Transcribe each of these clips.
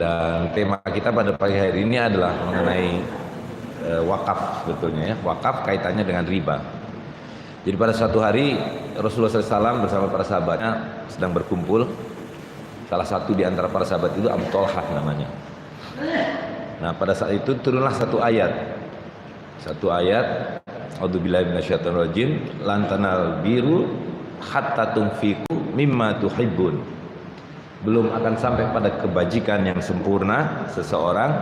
Dan tema kita pada pagi hari ini adalah mengenai wakaf sebetulnya ya. Wakaf kaitannya dengan riba. Jadi pada suatu hari Rasulullah SAW bersama para sahabatnya sedang berkumpul. Salah satu di antara para sahabat itu Abu Thalhah namanya. Nah pada saat itu turunlah satu ayat. A'udzubillahi minasyaitonirrajim, lan tanal biru hatta tunfiqu mimma tuhibbun. Belum akan sampai pada kebajikan yang sempurna seseorang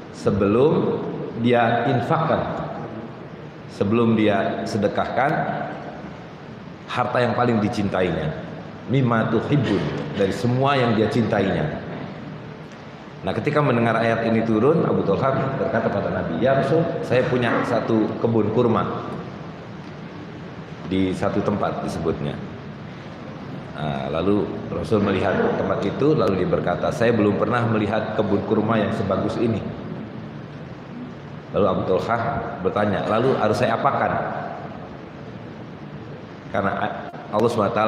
sebelum dia infakkan, sebelum dia sedekahkan harta yang paling dicintainya, mimma tuhibbun, dari semua yang dia cintainya. Nah ketika mendengar ayat ini turun, Abu Thalhah berkata pada Nabi, "Ya Rasul, saya punya satu kebun kurma di satu tempat," disebutnya. Nah, lalu Rasul melihat tempat itu, lalu dia berkata, "Saya belum pernah melihat kebun kurma yang sebagus ini." Lalu Abu Thalhah bertanya, "Lalu harus saya apakan?" Karena Allah SWT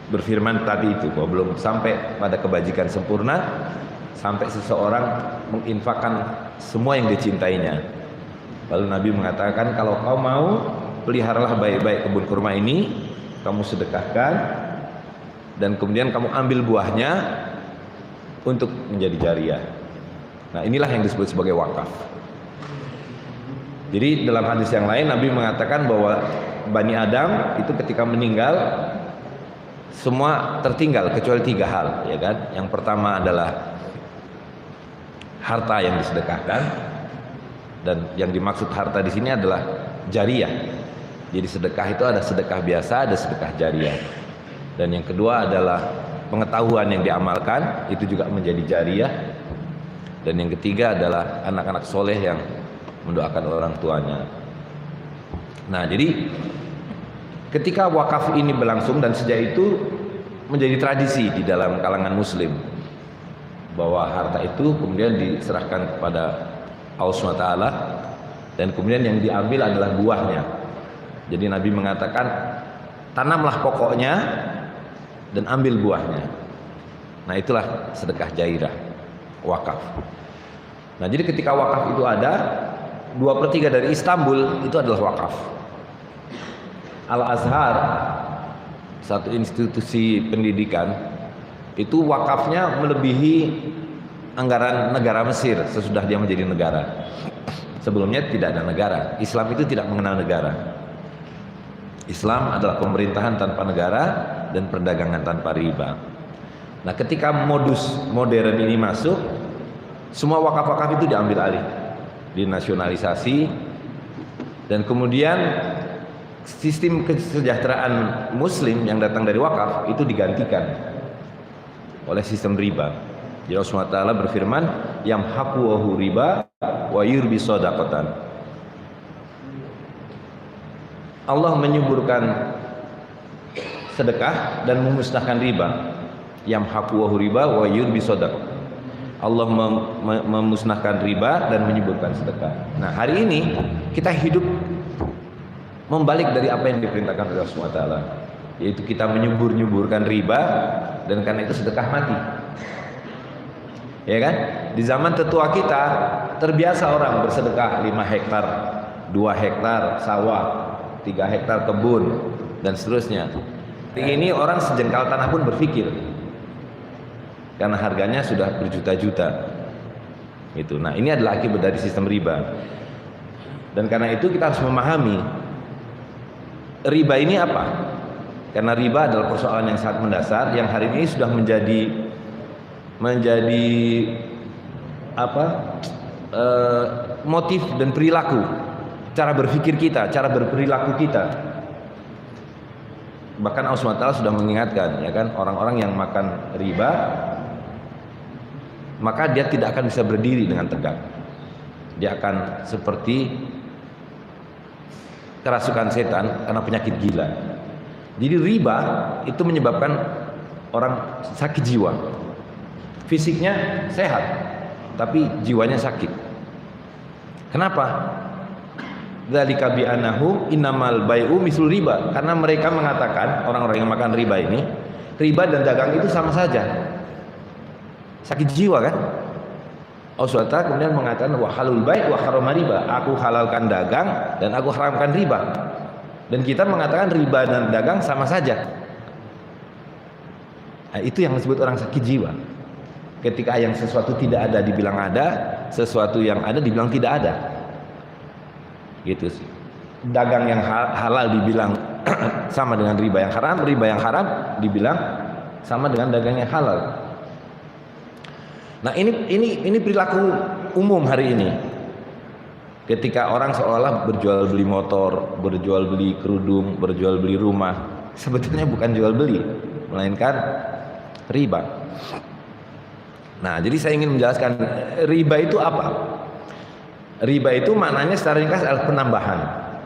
berfirman tadi itu, bahwa belum sampai pada kebajikan sempurna sampai seseorang menginfakkan semua yang dicintainya. Lalu Nabi mengatakan, "Kalau kau mau, peliharalah baik-baik kebun kurma ini, kamu sedekahkan, dan kemudian kamu ambil buahnya untuk menjadi jariyah." Nah inilah yang disebut sebagai wakaf. Jadi dalam hadis yang lain Nabi mengatakan bahwa Bani Adam itu ketika meninggal semua tertinggal kecuali 3 hal, ya kan? Yang pertama adalah harta yang disedekahkan, dan yang dimaksud harta di sini adalah jariyah. Jadi sedekah itu ada sedekah biasa, ada sedekah jariyah. Dan yang kedua adalah pengetahuan yang diamalkan, itu juga menjadi jariyah. Dan yang ketiga adalah anak-anak soleh yang mendoakan orang tuanya. Nah jadi ketika wakaf ini berlangsung, dan sejak itu menjadi tradisi di dalam kalangan muslim, bahwa harta itu kemudian diserahkan kepada Allah SWT, dan kemudian yang diambil adalah buahnya. Jadi Nabi mengatakan, tanamlah pokoknya dan ambil buahnya. Nah itulah sedekah jairah, wakaf. Nah jadi ketika wakaf itu ada, 2/3 dari Istanbul itu adalah wakaf. Al-Azhar, satu institusi pendidikan, itu wakafnya melebihi anggaran negara Mesir sesudah dia menjadi negara. Sebelumnya tidak ada negara. Islam itu tidak mengenal negara. Islam adalah pemerintahan tanpa negara dan perdagangan tanpa riba. Nah ketika modus modern ini masuk, semua wakaf-wakaf itu diambil alih, dinasionalisasi, dan kemudian sistem kesejahteraan muslim yang datang dari wakaf itu digantikan oleh sistem riba. Jadi Allah SWT berfirman, "Yamhaqu riba wa yurbi shadaqatan." Allah menyuburkan sedekah dan memusnahkan riba. Yamhaqu riba wa yurbi shadaqah. Allah memusnahkan riba dan menyuburkan sedekah. Nah hari ini kita hidup membalik dari apa yang diperintahkan oleh Allah SWT, yaitu kita menyuburkan riba, dan karena itu sedekah mati. Ya kan? Di zaman tetua kita terbiasa orang bersedekah 5 hektar, 2 hektar sawah, 3 hektar kebun, dan seterusnya. Ini orang sejengkal tanah pun berpikir, karena harganya sudah berjuta-juta. Itu. Nah ini adalah akibat dari sistem riba. Dan karena itu kita harus memahami riba ini apa? Karena riba adalah persoalan yang sangat mendasar, yang hari ini sudah menjadi motif dan perilaku, cara berpikir kita, cara berperilaku kita. Bahkan Allah SWT sudah mengingatkan, ya kan, orang-orang yang makan riba, maka dia tidak akan bisa berdiri dengan tegak. Dia akan seperti kerasukan setan karena penyakit gila. Jadi riba itu menyebabkan orang sakit jiwa. Fisiknya sehat, tapi jiwanya sakit. Kenapa? Dzalika bi annahu innamal bai'u mislu riba. Karena mereka mengatakan, orang-orang yang makan riba ini, riba dan dagang itu sama saja. sakit jiwa kan? Allah SWT kemudian mengatakan wa halul bai' wa harama riba, aku halalkan dagang dan aku haramkan riba. Dan kita mengatakan riba dan dagang sama saja. Nah, itu yang disebut orang sakit jiwa. Ketika yang sesuatu tidak ada dibilang ada, sesuatu yang ada dibilang tidak ada. Gitu sih. Dagang yang halal dibilang sama dengan riba yang haram dibilang sama dengan dagang yang halal. Nah, ini perilaku umum hari ini. Ketika orang seolah berjual beli motor, berjual beli kerudung, berjual beli rumah, sebetulnya bukan jual beli, melainkan riba. Nah, jadi saya ingin menjelaskan riba itu apa? Riba itu maknanya secara ringkas adalah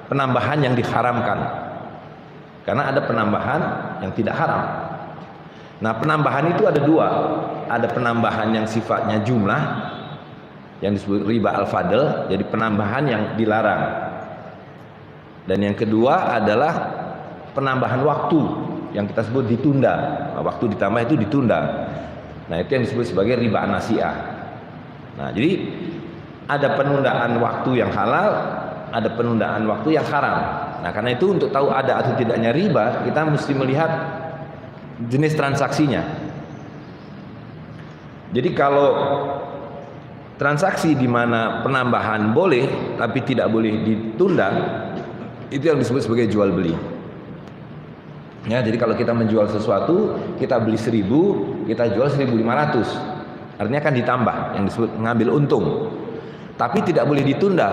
penambahan yang diharamkan. Karena ada penambahan yang tidak haram. Nah, penambahan itu ada dua. Ada penambahan yang sifatnya jumlah, yang disebut riba al-fadl, jadi penambahan yang dilarang. Dan yang kedua adalah penambahan waktu, yang kita sebut ditunda. Nah, waktu ditambah itu ditunda. Nah, itu yang disebut sebagai riba an-nasi'ah. Nah, jadi ada penundaan waktu yang halal, ada penundaan waktu yang haram. Nah, karena itu untuk tahu ada atau tidaknya riba, kita mesti melihat jenis transaksinya. Jadi kalau transaksi di mana penambahan boleh tapi tidak boleh ditunda, itu yang disebut sebagai jual beli. Ya, jadi kalau kita menjual sesuatu, kita beli 1.000, kita jual 1.500. Artinya kan ditambah, yang disebut mengambil untung. Tapi tidak boleh ditunda.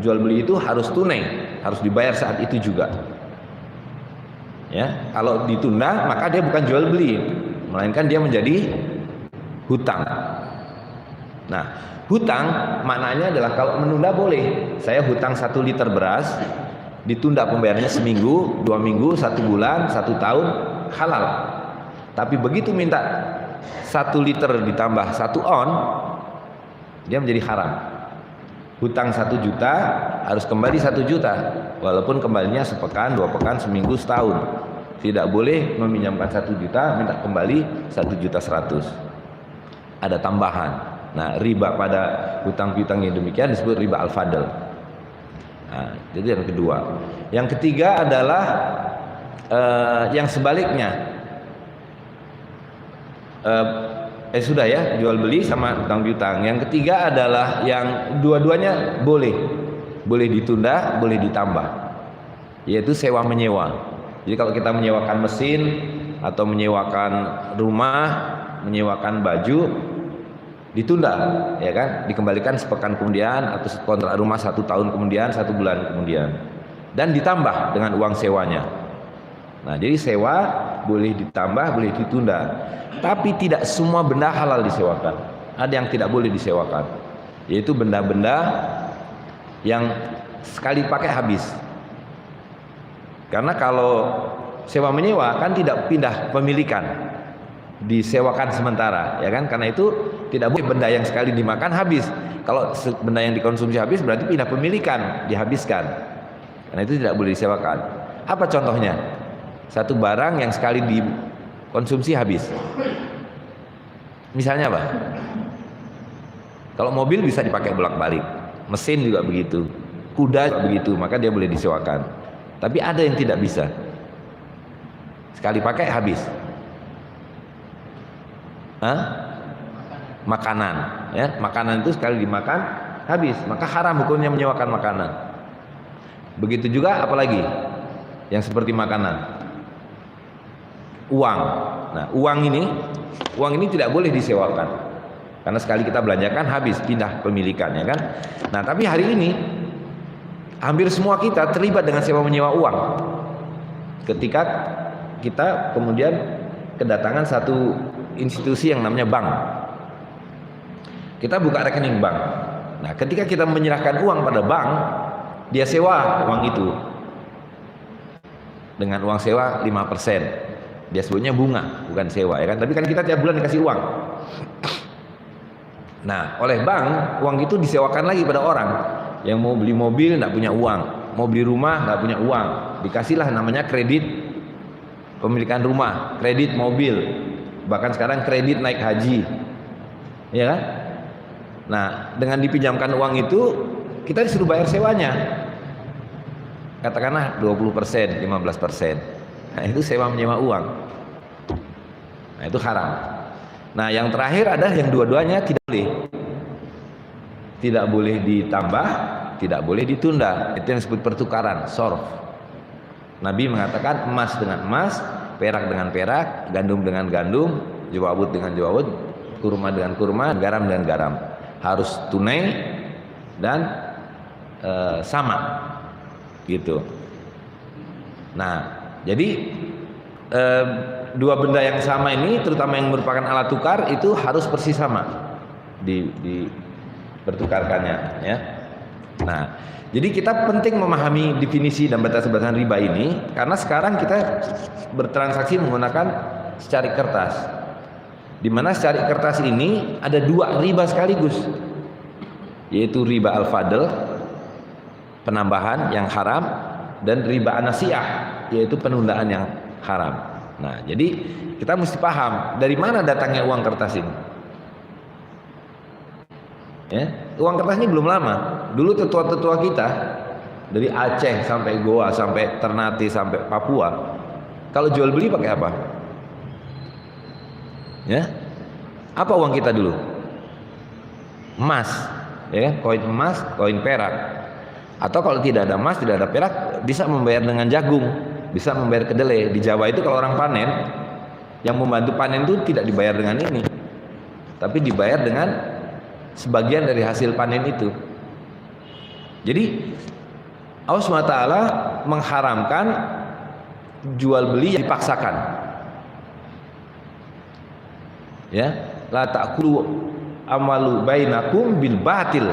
Jual beli itu harus tunai, harus dibayar saat itu juga. Ya, kalau ditunda maka dia bukan jual beli, melainkan dia menjadi hutang. Nah, hutang maknanya adalah kalau menunda boleh. Saya hutang 1 liter beras, ditunda pembayarannya seminggu, 2 minggu, 1 bulan, 1 tahun, halal. Tapi begitu minta 1 liter ditambah 1 on, dia menjadi haram. Hutang 1 juta harus kembali 1 juta, walaupun kembalinya sepekan, 2 pekan, seminggu, setahun. Tidak boleh meminjamkan 1 juta minta kembali 1.100.000. Ada tambahan. Nah, riba pada hutang piutang yang demikian disebut riba al-fadl. Nah, jadi yang kedua. Yang ketiga adalah yang sebaliknya. Sudah ya, jual beli sama hutang piutang. Yang ketiga adalah yang dua-duanya boleh ditunda, boleh ditambah, yaitu sewa menyewa. Jadi kalau kita menyewakan mesin atau menyewakan rumah, menyewakan baju, ditunda, ya kan, dikembalikan sepekan kemudian, atau kontrak rumah 1 tahun kemudian, 1 bulan kemudian, dan ditambah dengan uang sewanya. Nah, jadi sewa boleh ditambah, boleh ditunda, tapi tidak semua benda halal disewakan. Ada yang tidak boleh disewakan, yaitu benda-benda yang sekali pakai habis. Karena kalau sewa menyewa kan tidak pindah pemilikan, disewakan sementara, ya kan? Karena itu tidak boleh benda yang sekali dimakan habis. Kalau benda yang dikonsumsi habis berarti pindah pemilikan, dihabiskan. Karena itu tidak boleh disewakan. Apa contohnya? Satu barang yang sekali dikonsumsi habis. Misalnya apa? Kalau mobil bisa dipakai bolak-balik, mesin juga begitu, kuda juga begitu, maka dia boleh disewakan. Tapi ada yang tidak bisa. Sekali pakai habis. Makanan, ya, makanan itu sekali dimakan habis, maka haram hukumnya menyewakan makanan. Begitu juga apalagi yang seperti makanan, uang. Nah, uang ini tidak boleh disewakan karena sekali kita belanjakan habis, pindah pemilikan, ya kan. Nah, tapi hari ini hampir semua kita terlibat dengan sewa menyewa uang. Ketika kita kemudian kedatangan satu institusi yang namanya bank, kita buka rekening bank. Nah, ketika kita menyerahkan uang pada bank, dia sewa uang itu dengan uang sewa 5%. Dia sebutnya bunga, bukan sewa, ya kan? Tapi kan kita tiap bulan dikasih uang. Nah, oleh bank, uang itu disewakan lagi pada orang yang mau beli mobil nggak punya uang, mau beli rumah nggak punya uang, dikasihlah namanya kredit pemilikan rumah, kredit mobil, bahkan sekarang kredit naik haji. ya kan? Nah, dengan dipinjamkan uang itu kita disuruh bayar sewanya. Katakanlah 20%, 15%. Nah, itu sewa menyewa uang. Nah, itu haram. Nah, yang terakhir adalah yang dua-duanya tidak boleh. Tidak boleh ditambah, tidak boleh ditunda. Itu yang disebut pertukaran, sorf. Nabi mengatakan emas dengan emas, perak dengan perak, gandum dengan gandum, jawabut dengan jawabut, kurma dengan kurma, garam dengan garam. Harus tunai dan sama, gitu. Nah, jadi dua benda yang sama ini, terutama yang merupakan alat tukar, itu harus persis sama di bertukarkannya, ya. Nah, jadi kita penting memahami definisi dan batas-batasan riba ini, karena sekarang kita bertransaksi menggunakan secari kertas, di mana secari kertas ini ada dua riba sekaligus, yaitu riba al-fadl, penambahan yang haram, dan riba an-nasi'ah, yaitu penundaan yang haram. Nah, jadi kita mesti paham dari mana datangnya uang kertas ini. Ya, uang kertas ini belum lama. Dulu tetua-tetua kita dari Aceh sampai Goa, sampai Ternate, sampai Papua, kalau jual beli pakai apa? Ya, apa uang kita dulu? Emas, ya kan? Koin emas, koin perak. Atau kalau tidak ada emas, tidak ada perak, bisa membayar dengan jagung, bisa membayar kedelai. Di Jawa itu kalau orang panen, yang membantu panen itu tidak dibayar dengan ini, tapi dibayar dengan sebagian dari hasil panen itu. Jadi Allah SWT mengharamkan jual beli yang dipaksakan. Ya, la ta'kulu amalu bainakum bil batil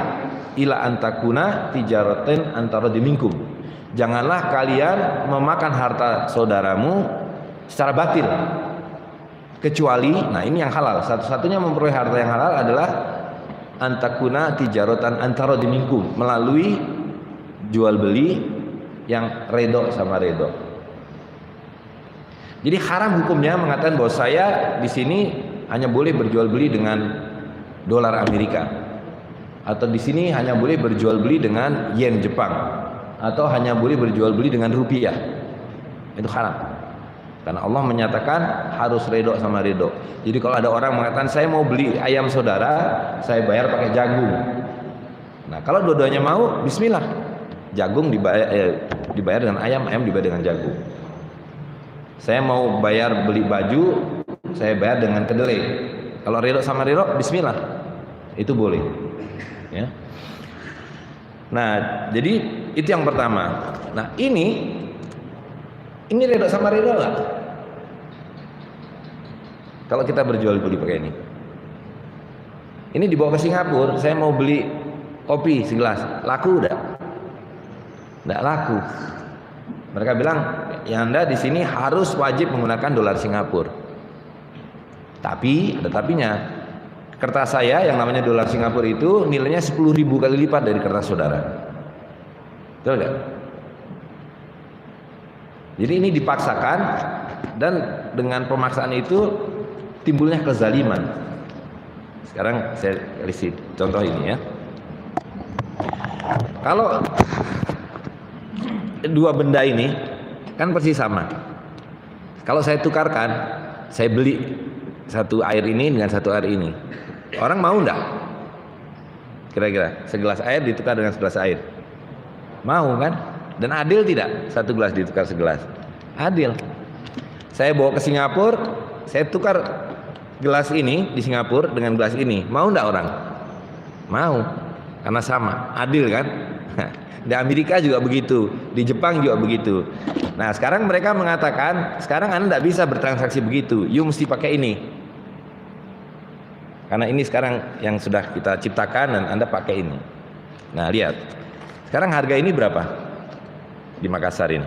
ila antakuna tijaraten antara diminkum. Janganlah kalian memakan harta saudaramu secara batil, kecuali, nah ini yang halal. Satu-satunya memperoleh harta yang halal adalah antakuna tijaratan antara diminkum, melalui jual beli yang redo sama redo. Jadi haram hukumnya mengatakan bahwa saya di sini hanya boleh berjual beli dengan dolar Amerika, atau di sini hanya boleh berjual beli dengan yen Jepang, atau hanya boleh berjual beli dengan rupiah. Itu haram. Karena Allah menyatakan harus redo sama redo. Jadi kalau ada orang mengatakan saya mau beli ayam saudara, saya bayar pakai jagung. Nah, kalau dua-duanya mau, bismillah. Jagung dibayar dengan ayam, ayam dibayar dengan jagung. Saya mau bayar beli baju, saya bayar dengan kedelai. Kalau redo sama redo, bismillah. Itu boleh. Ya. Nah, jadi itu yang pertama. Nah, ini redo sama redo nggak? Kalau kita berjual beli pakai ini. Ini dibawa ke Singapura, saya mau beli kopi segelas, laku udah? Nggak laku. Mereka bilang, ya Anda di sini harus wajib menggunakan dolar Singapura. Tapi ada tapinya. Kertas saya yang namanya dolar Singapura itu nilainya 10.000 kali lipat dari kertas saudara. Betul nggak? Jadi ini dipaksakan, dan dengan pemaksaan itu timbulnya kezaliman. Sekarang saya kasih contoh ini ya. Kalau dua benda ini kan persis sama. Kalau saya tukarkan, saya beli satu air ini dengan satu air ini, orang mau enggak? Kira-kira segelas air ditukar dengan segelas air, mau kan? Dan adil tidak? Satu gelas ditukar segelas, adil. Saya bawa ke Singapura, saya tukar gelas ini di Singapura dengan gelas ini, mau enggak orang? Mau, karena sama, adil kan? Di Amerika juga begitu, di Jepang juga begitu. Nah, sekarang mereka mengatakan, sekarang Anda tidak bisa bertransaksi begitu, you mesti pakai ini. Karena ini sekarang yang sudah kita ciptakan dan Anda pakai ini. Nah, lihat. Sekarang harga ini berapa? Di Makassar ini.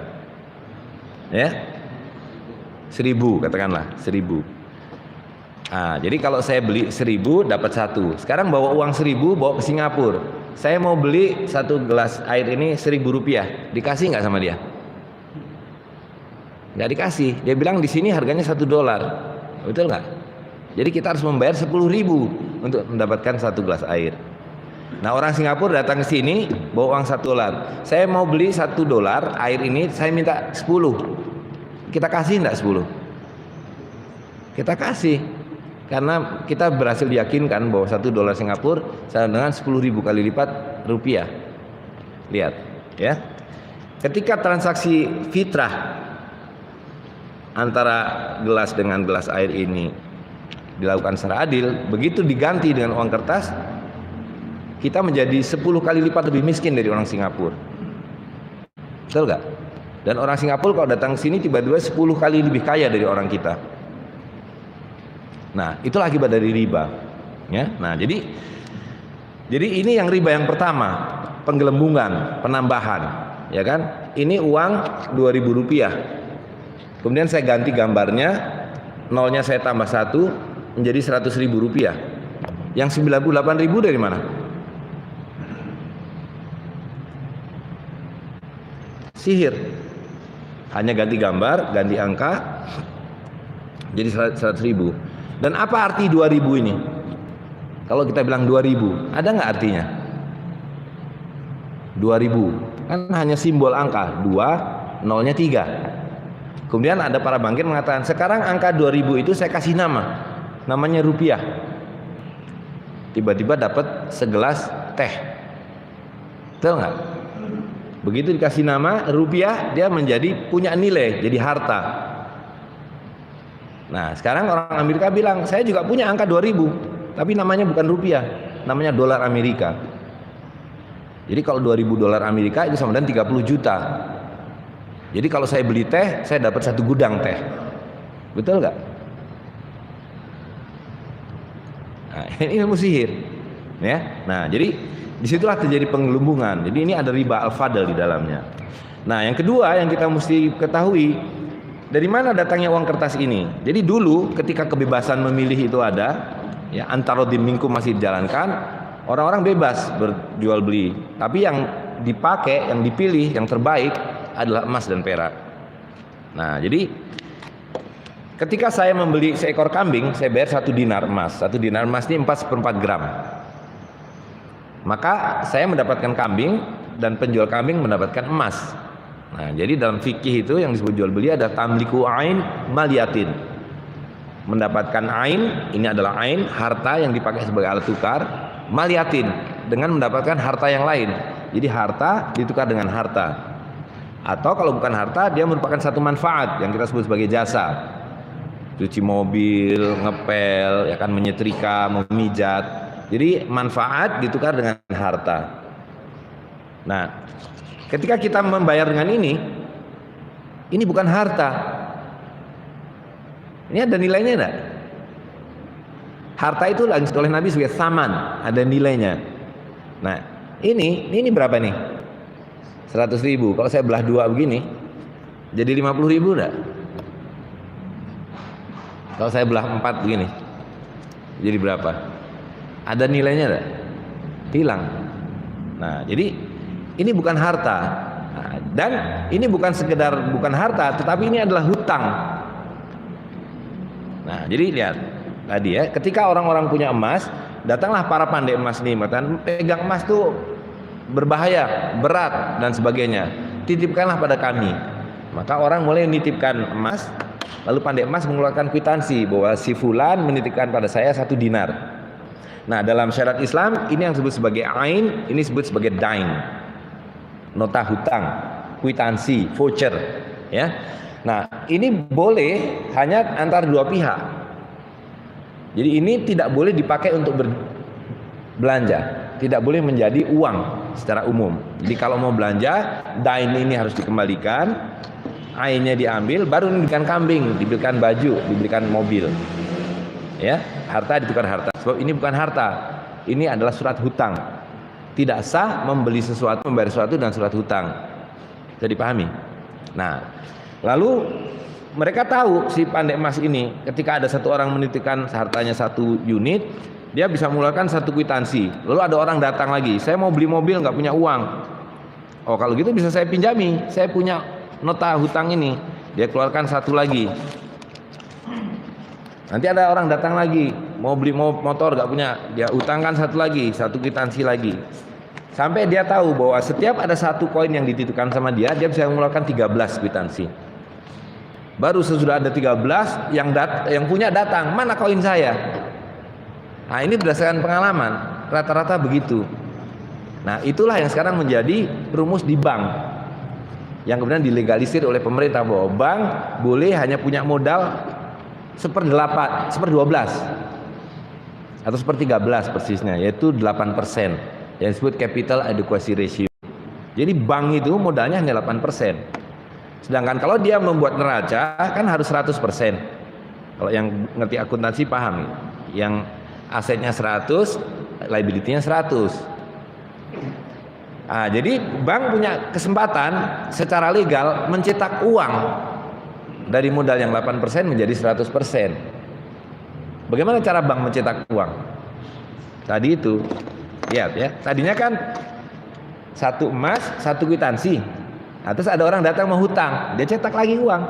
Ya? 1.000 katakanlah, 1.000. Nah, jadi kalau saya beli 1.000 dapat satu. Sekarang bawa uang 1.000 bawa ke Singapura. Saya mau beli satu gelas air ini 1.000 rupiah. Dikasih nggak sama dia? Nggak dikasih. Dia bilang di sini harganya $1. Betul nggak? Jadi kita harus membayar 10.000 untuk mendapatkan 1 gelas air. Nah, orang Singapura datang ke sini bawa uang $1. Saya mau beli $1 air ini, saya minta 10. Kita kasih enggak 10? Kita kasih. Karena kita berhasil diyakinkan bahwa $1 Singapura sama dengan 10.000 kali lipat rupiah. Lihat, ya. Ketika transaksi fitrah antara gelas dengan gelas air ini dilakukan secara adil, begitu diganti dengan uang kertas, kita menjadi 10 kali lipat lebih miskin dari orang Singapura. Betul gak? Dan orang Singapura kalau datang sini tiba-tiba 10 kali lebih kaya dari orang kita. Nah, itulah akibat dari riba. Ya, nah jadi ini yang riba yang pertama, penggelembungan, penambahan, ya kan? Ini uang Rp2.000. Kemudian saya ganti gambarnya, nolnya saya tambah 1 menjadi Rp100.000. Yang 98.000 dari mana? Sihir. Hanya ganti gambar, ganti angka, jadi 100.000. Dan apa arti 2.000 ini? Kalau kita bilang 2.000, ada nggak artinya? 2.000 kan hanya simbol angka, 2, nolnya 3. Kemudian ada para bankir mengatakan, sekarang angka 2.000 itu saya kasih namanya rupiah. Tiba-tiba dapat segelas teh. Betul nggak? Begitu dikasih nama rupiah, dia menjadi punya nilai, jadi harta. Nah, sekarang orang Amerika bilang, saya juga punya angka 2.000, tapi namanya bukan rupiah, namanya dolar Amerika. Jadi kalau $2.000 Amerika itu sama dengan 30 juta. Jadi kalau saya beli teh, saya dapat 1 gudang teh. Betul nggak? Nah, ini ilmu sihir, ya. Nah, jadi disitulah terjadi penggelembungan. Jadi ini ada riba al-fadl di dalamnya. Nah, yang kedua yang kita mesti ketahui, dari mana datangnya uang kertas ini? Jadi dulu ketika kebebasan memilih itu ada, ya, antarodin minkum masih dijalankan, orang-orang bebas berjual beli. Tapi yang dipakai, yang dipilih, yang terbaik adalah emas dan perak. Nah, jadi ketika saya membeli seekor kambing, saya bayar 1 dinar emas. 1 dinar emas ini 4/4 gram. Maka saya mendapatkan kambing dan penjual kambing mendapatkan emas. Nah, jadi dalam fikih itu yang disebut jual beli ada tamliku ain maliyatin. Mendapatkan ain, ini adalah ain, harta yang dipakai sebagai alat tukar, maliyatin dengan mendapatkan harta yang lain. Jadi harta ditukar dengan harta. Atau kalau bukan harta, dia merupakan satu manfaat yang kita sebut sebagai jasa. Cuci mobil, ngepel, ya kan, menyetrika, memijat. Jadi manfaat ditukar dengan harta. Nah, ketika kita membayar dengan ini bukan harta. Ini ada nilainya enggak? Harta itu langsung oleh Nabi sebagai saman, ada nilainya. Nah, ini berapa nih? 100.000. Kalau saya belah 2 begini, jadi 50.000 enggak? Kalau saya belah 4 begini, jadi berapa? Ada nilainya enggak? Hilang. Nah, jadi ini bukan harta. Nah, dan ini bukan harta, tetapi ini adalah hutang. Nah, jadi lihat tadi ya, ketika orang-orang punya emas, datanglah para pandai emas ini mengatakan, pegang emas tuh berbahaya, berat dan sebagainya. Titipkanlah pada kami. Maka orang mulai menitipkan emas, lalu pandai emas mengeluarkan kwitansi bahwa si fulan menitipkan pada saya 1 dinar. Nah, dalam syariat Islam ini yang disebut sebagai ain, ini disebut sebagai dain. Nota hutang, kwitansi, voucher, ya. Nah, ini boleh hanya antara 2 pihak. Jadi ini tidak boleh dipakai untuk belanja, tidak boleh menjadi uang secara umum. Jadi kalau mau belanja, dain ini harus dikembalikan, ainnya diambil, baru dibelikan kambing, dibelikan baju, dibelikan mobil. Ya, harta ditukar harta. Sebab ini bukan harta, ini adalah surat hutang. Tidak sah membeli sesuatu, membayar sesuatu dan surat hutang. Bisa dipahami? Nah, lalu mereka tahu si pandai emas ini, ketika ada satu orang menitipkan hartanya 1 unit, dia bisa mengeluarkan 1 kwitansi. Lalu ada orang datang lagi, saya mau beli mobil nggak punya uang. Oh, kalau gitu bisa saya pinjami, saya punya nota hutang ini. Dia keluarkan 1 lagi. Nanti ada orang datang lagi, mau beli motor gak punya, dia utangkan satu kwitansi lagi. Sampai dia tahu bahwa setiap ada satu koin yang dititipkan sama dia bisa mengeluarkan 13 kwitansi. Baru sesudah ada 13 yang punya datang, mana koin saya? Nah, ini berdasarkan pengalaman, rata-rata begitu. Nah, itulah yang sekarang menjadi rumus di bank, yang kemudian dilegalisir oleh pemerintah, bahwa bank boleh hanya punya modal 1/8, 1/12 atau 1/13 persisnya, yaitu 8%, yang disebut capital adequacy ratio. Jadi bank itu modalnya hanya 8%. Sedangkan kalau dia membuat neraca kan harus 100%. Kalau yang ngerti akuntansi paham, yang asetnya 100, liability-nya 100. Nah, jadi bank punya kesempatan secara legal mencetak uang dari modal yang 8% menjadi 100%. Bagaimana cara bank mencetak uang? Tadi itu, lihat ya, tadinya kan satu emas, satu kwitansi. Nah, terus ada orang datang mau hutang, dia cetak lagi uang.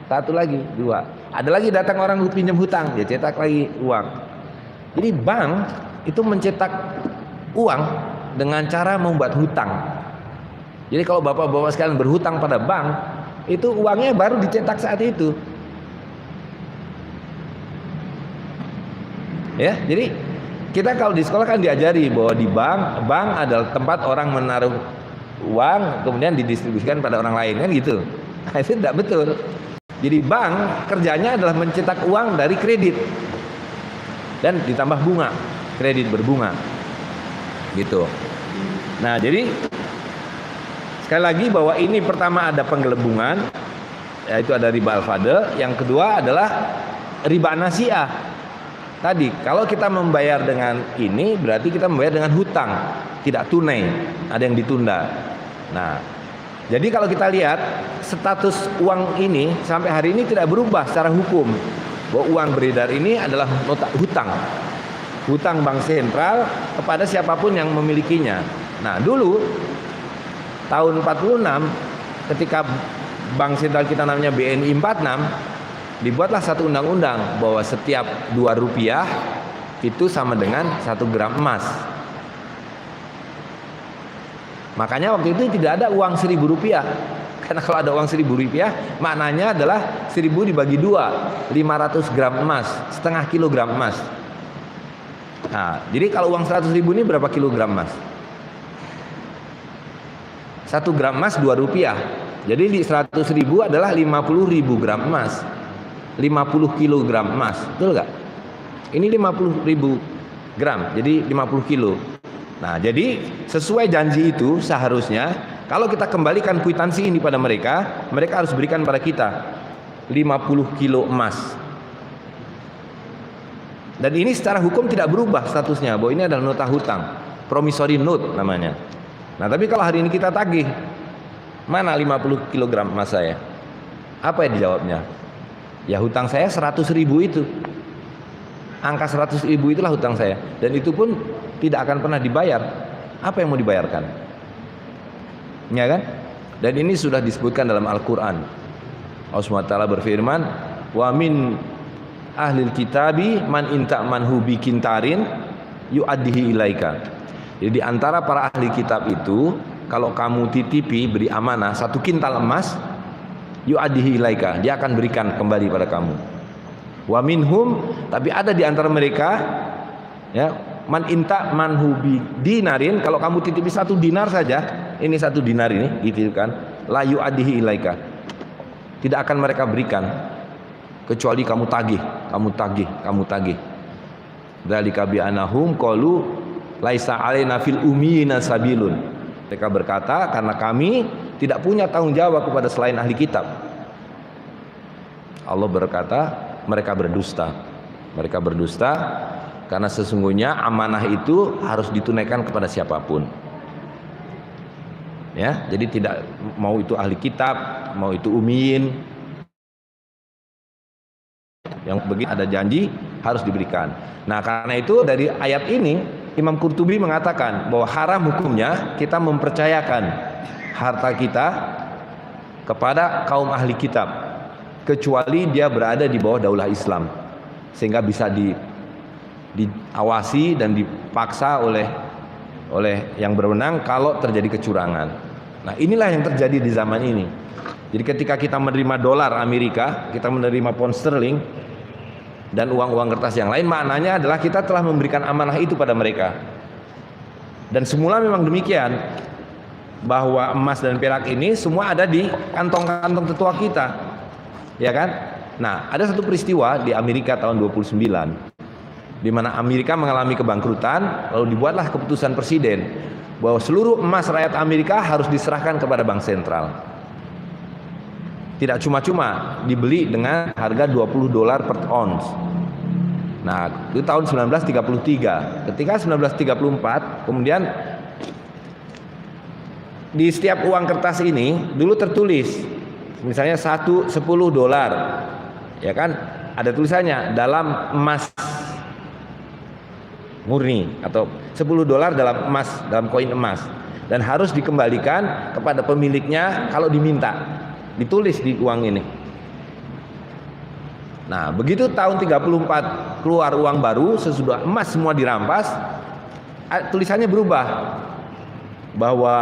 Satu lagi, dua. Ada lagi datang orang pinjam hutang, dia cetak lagi uang. Jadi bank itu mencetak uang dengan cara membuat hutang. Jadi kalau bapak-bapak sekalian berhutang pada bank, itu uangnya baru dicetak saat itu. Ya, jadi kita kalau di sekolah kan diajari bahwa di bank adalah tempat orang menaruh uang kemudian didistribusikan pada orang lain, kan gitu. Nah, itu tidak betul. Jadi bank kerjanya adalah mencetak uang dari kredit dan ditambah bunga, kredit berbunga, gitu. Nah, jadi sekali lagi bahwa ini pertama ada penggelembungan, yaitu ada riba al-fadl. Yang kedua adalah riba nasiah. Tadi kalau kita membayar dengan ini berarti kita membayar dengan hutang, tidak tunai, ada yang ditunda. Nah, jadi kalau kita lihat status uang ini sampai hari ini tidak berubah secara hukum, bahwa uang beredar ini adalah nota hutang bank sentral kepada siapapun yang memilikinya. Nah, dulu tahun 46 ketika bank sentral kita namanya BNI 46, dibuatlah satu undang-undang bahwa setiap 2 rupiah itu sama dengan 1 gram emas. Makanya waktu itu tidak ada uang 1.000 rupiah. Karena kalau ada uang 1.000 rupiah, maknanya adalah 1.000 dibagi 2, 500 gram emas, setengah kilogram emas. Nah, jadi kalau uang 100.000 ini berapa kilogram emas? 1 gram emas 2 rupiah. Jadi di 100.000 adalah 50.000 gram emas. 50 kilogram emas, betul nggak? Ini 50.000 gram, jadi 50 kilo. Nah, jadi sesuai janji itu seharusnya kalau kita kembalikan kwitansi ini pada mereka, mereka harus berikan pada kita 50 kilo emas. Dan ini secara hukum tidak berubah statusnya, bahwa ini adalah nota hutang, promissory note namanya. Nah, tapi kalau hari ini kita tagih, mana 50 kilogram emas saya? Apa yang dijawabnya? Ya hutang saya 100.000 itu. Angka 100.000 itulah hutang saya. Dan itu pun tidak akan pernah dibayar. Apa yang mau dibayarkan? Ya kan? Dan ini sudah disebutkan dalam Al-Quran. Allah SWT berfirman, wa min ahlil kitabi man inta manhu bikintarin yu'addihi ilaika. Jadi di antara para ahli kitab itu, kalau kamu titipi beri amanah 1 kintal emas, yu'addihi ilaika, dia akan berikan kembali pada kamu. Wa minhum, tapi ada di antara mereka ya, man inta manhu bi dinarin, kalau kamu titipi 1 dinar saja, ini 1 dinar ini dititipkan, la yu'addihi ilaika, tidak akan mereka berikan kecuali kamu tagih. Dzalika bi anahum qalu laisa alaina fil ummiyina sabilun. Mereka berkata karena kami tidak punya tanggung jawab kepada selain ahli kitab. Allah berkata mereka berdusta. Mereka berdusta karena sesungguhnya amanah itu harus ditunaikan kepada siapapun. Ya, jadi tidak mau itu ahli kitab, mau itu ummiyin, yang begitu ada janji harus diberikan. Nah, karena itu dari ayat ini Imam Qurtubi mengatakan bahwa haram hukumnya kita mempercayakan harta kita kepada kaum ahli kitab kecuali dia berada di bawah daulah Islam sehingga bisa diawasi dan dipaksa oleh yang berwenang kalau terjadi kecurangan. Nah, inilah yang terjadi di zaman ini. Jadi ketika kita menerima dolar Amerika, kita menerima pound sterling dan uang-uang kertas yang lain, maknanya adalah kita telah memberikan amanah itu pada mereka. Dan semula memang demikian, bahwa emas dan perak ini semua ada di kantong-kantong tetua kita, ya kan? Nah, ada satu peristiwa di Amerika tahun 29, di mana Amerika mengalami kebangkrutan, lalu dibuatlah keputusan presiden bahwa seluruh emas rakyat Amerika harus diserahkan kepada bank sentral. Tidak cuma-cuma dibeli dengan harga $20 per ounce. Nah, itu tahun 1933. Ketika 1934, kemudian di setiap uang kertas ini dulu tertulis, misalnya $10, ya kan? Ada tulisannya dalam emas murni atau $10 dalam emas, dalam koin emas, dan harus dikembalikan kepada pemiliknya kalau diminta. Ditulis di uang ini. Nah, begitu tahun 34 keluar uang baru sesudah emas semua dirampas, tulisannya berubah bahwa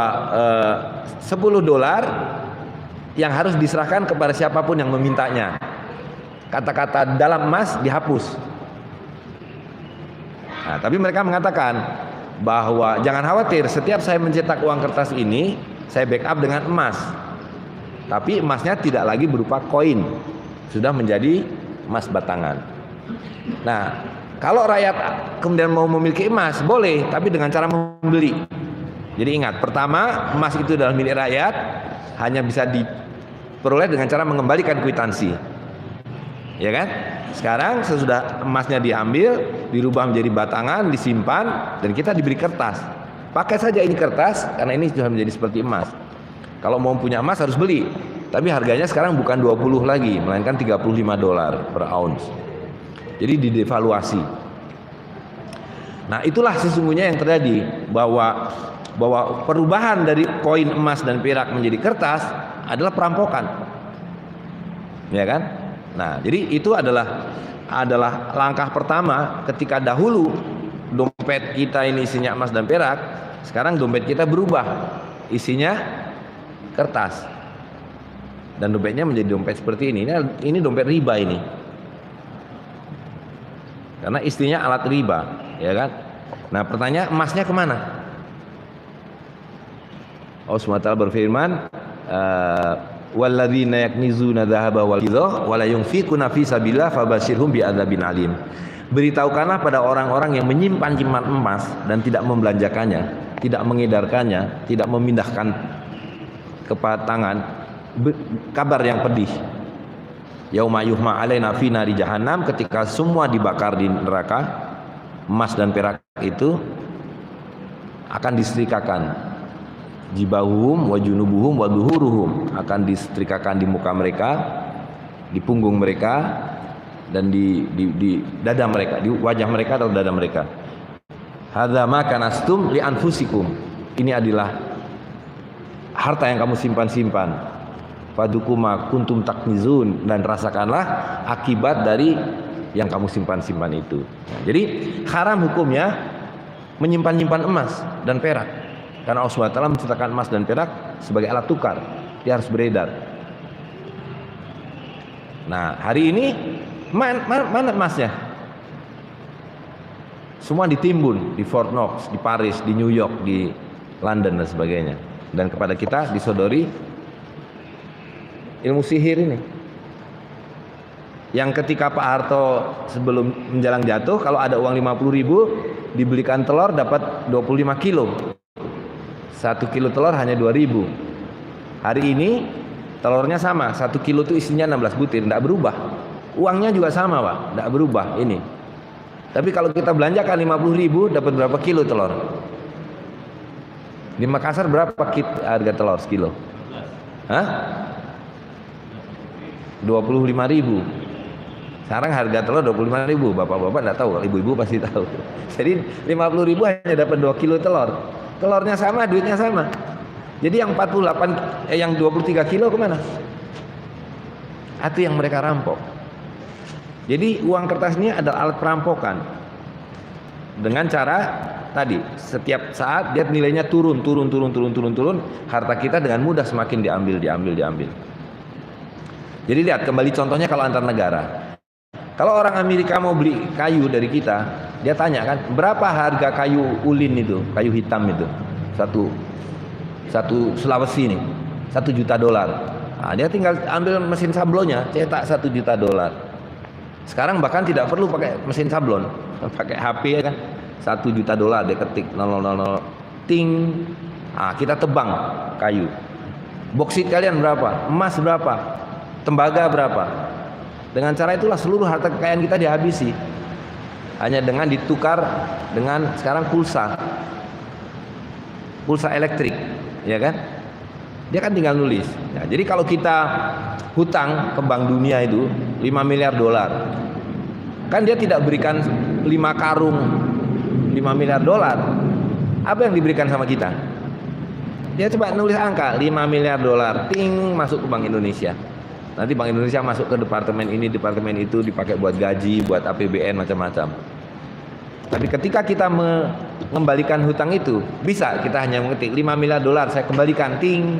$10 yang harus diserahkan kepada siapapun yang memintanya. Kata-kata dalam emas dihapus. Nah, tapi mereka mengatakan bahwa jangan khawatir, setiap saya mencetak uang kertas ini, saya backup dengan emas. Tapi emasnya tidak lagi berupa koin, sudah menjadi emas batangan. Nah, kalau rakyat kemudian mau memiliki emas, boleh, tapi dengan cara membeli. Jadi ingat, pertama, emas itu adalah milik rakyat, hanya bisa diperoleh dengan cara mengembalikan kwitansi. Ya kan? Sekarang sesudah emasnya diambil, dirubah menjadi batangan, disimpan, dan kita diberi kertas. Pakai saja ini kertas, karena ini sudah menjadi seperti emas. Kalau mau punya emas harus beli, tapi harganya sekarang bukan 20 lagi, melainkan $35 per ounce. Jadi didevaluasi. Nah, itulah sesungguhnya yang terjadi, bahwa perubahan dari koin emas dan perak menjadi kertas adalah perampokan. Ya kan? Nah, jadi itu adalah langkah pertama ketika dahulu dompet kita ini isinya emas dan perak, sekarang dompet kita berubah, isinya kertas, dan dompetnya menjadi dompet seperti ini. Ini dompet riba ini, karena istrinya alat riba, ya kan? Nah, pertanyaan, emasnya kemana? Allah SWT berfirman, walladzina yaknizuna dzahaba wal fiddah wa la yunfiquna fi sabilillah fabashshirhum bi'adzabin alim. Beritahukanlah pada orang-orang yang menyimpan emas dan tidak membelanjakannya, tidak mengedarkannya, tidak memindahkan ke tangan, kabar yang pedih. Yauma yuhma alaina fi nari jahannam, ketika semua dibakar di neraka, emas dan perak itu akan disetrikakan. Jibahuhum wa junubuhum wa duhuruhum, akan disetrikakan di muka mereka, di punggung mereka, dan di dada mereka, di wajah mereka atau dada mereka. Hadza ma kanastum li anfusikum, ini adalah harta yang kamu simpan-simpan. Fadukuma kuntum taknizun, dan rasakanlah akibat dari yang kamu simpan-simpan itu. Nah, jadi haram hukumnya menyimpan-nyimpan emas dan perak, karena Allah SWT menciptakan emas dan perak sebagai alat tukar, dia harus beredar. Nah, hari ini mana emasnya? Semua ditimbun di Fort Knox, di Paris, di New York, di London dan sebagainya. Dan kepada kita disodori ilmu sihir ini, yang ketika Pak Harto sebelum menjelang jatuh, kalau ada uang 50.000 dibelikan telur dapat 25 kilo, 1 kilo telur hanya 2.000. Hari ini telurnya sama, 1 kilo itu isinya 16 butir, tidak berubah. Uangnya juga sama, Pak, tidak berubah ini. Tapi kalau kita belanjakan 50.000 dapat berapa kilo telur? Di Makassar berapa harga telur sekilo? Hah? 25.000. Sekarang harga telur 25.000. Bapak-bapak tidak tahu, ibu-ibu pasti tahu. Jadi 50.000 hanya dapat 2 kilo telur. Telurnya sama, duitnya sama. Jadi yang 48, yang 23 kilo kemana? Itu yang mereka rampok. Jadi uang kertas ini adalah alat perampokan. Dengan cara tadi, setiap saat dia nilainya turun, harta kita dengan mudah semakin diambil. Jadi lihat kembali contohnya kalau antar negara. Kalau orang Amerika mau beli kayu dari kita, dia tanya kan, berapa harga kayu ulin itu, kayu hitam itu, satu Sulawesi ini, $1 juta. Nah, dia tinggal ambil mesin sablonnya, cetak $1 juta. Sekarang bahkan tidak perlu pakai mesin sablon, pakai HP ya kan, $1 juta dia ketik 0000 ting. Ah, kita tebang kayu. Boksit kalian berapa? Emas berapa? Tembaga berapa? Dengan cara itulah seluruh harta kekayaan kita dihabisi. Hanya dengan ditukar dengan sekarang pulsa elektrik, ya kan? Dia kan tinggal nulis. Nah, jadi kalau kita hutang ke Bank Dunia itu $5 miliar, kan dia tidak berikan 5 karung $5 miliar. Apa yang diberikan sama kita? Dia coba nulis angka $5 miliar, ting, masuk ke Bank Indonesia. Nanti Bank Indonesia masuk ke departemen ini, departemen itu, dipakai buat gaji, buat APBN, macam-macam. Tapi ketika kita mengembalikan hutang itu, bisa kita hanya mengetik $5 miliar, saya kembalikan, ting.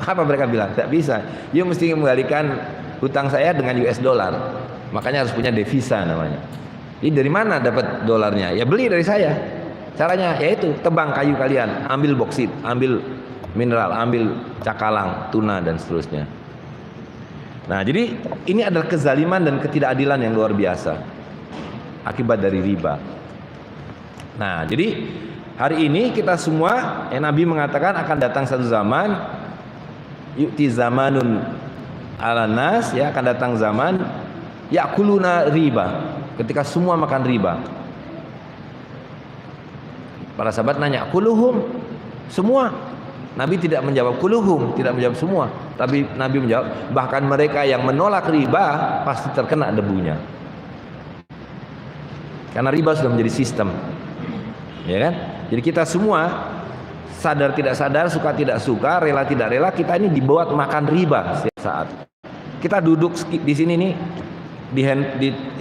Apa mereka bilang? Tidak bisa. You mesti mengembalikan hutang saya dengan US dollar. Makanya harus punya devisa namanya. Ini dari mana dapat dolarnya? Ya beli dari saya. Caranya yaitu tebang kayu kalian, ambil boksit, ambil mineral, ambil cakalang, tuna dan seterusnya. Nah, jadi ini adalah kezaliman dan ketidakadilan yang luar biasa akibat dari riba. Nah, jadi hari ini kita semua, Nabi mengatakan akan datang satu zaman, yu'ti zamanun ala nas, ya, akan datang zaman yakuluna riba, ketika semua makan riba. Para sahabat nanya, kuluhum, semua? Nabi tidak menjawab kuluhum, tidak menjawab semua, tapi Nabi menjawab bahkan mereka yang menolak riba pasti terkena debunya. Karena riba sudah menjadi sistem, ya kan? Jadi kita semua sadar tidak sadar, suka tidak suka, rela tidak rela, kita ini dibuat makan riba setiap saat. Kita duduk di sini nih,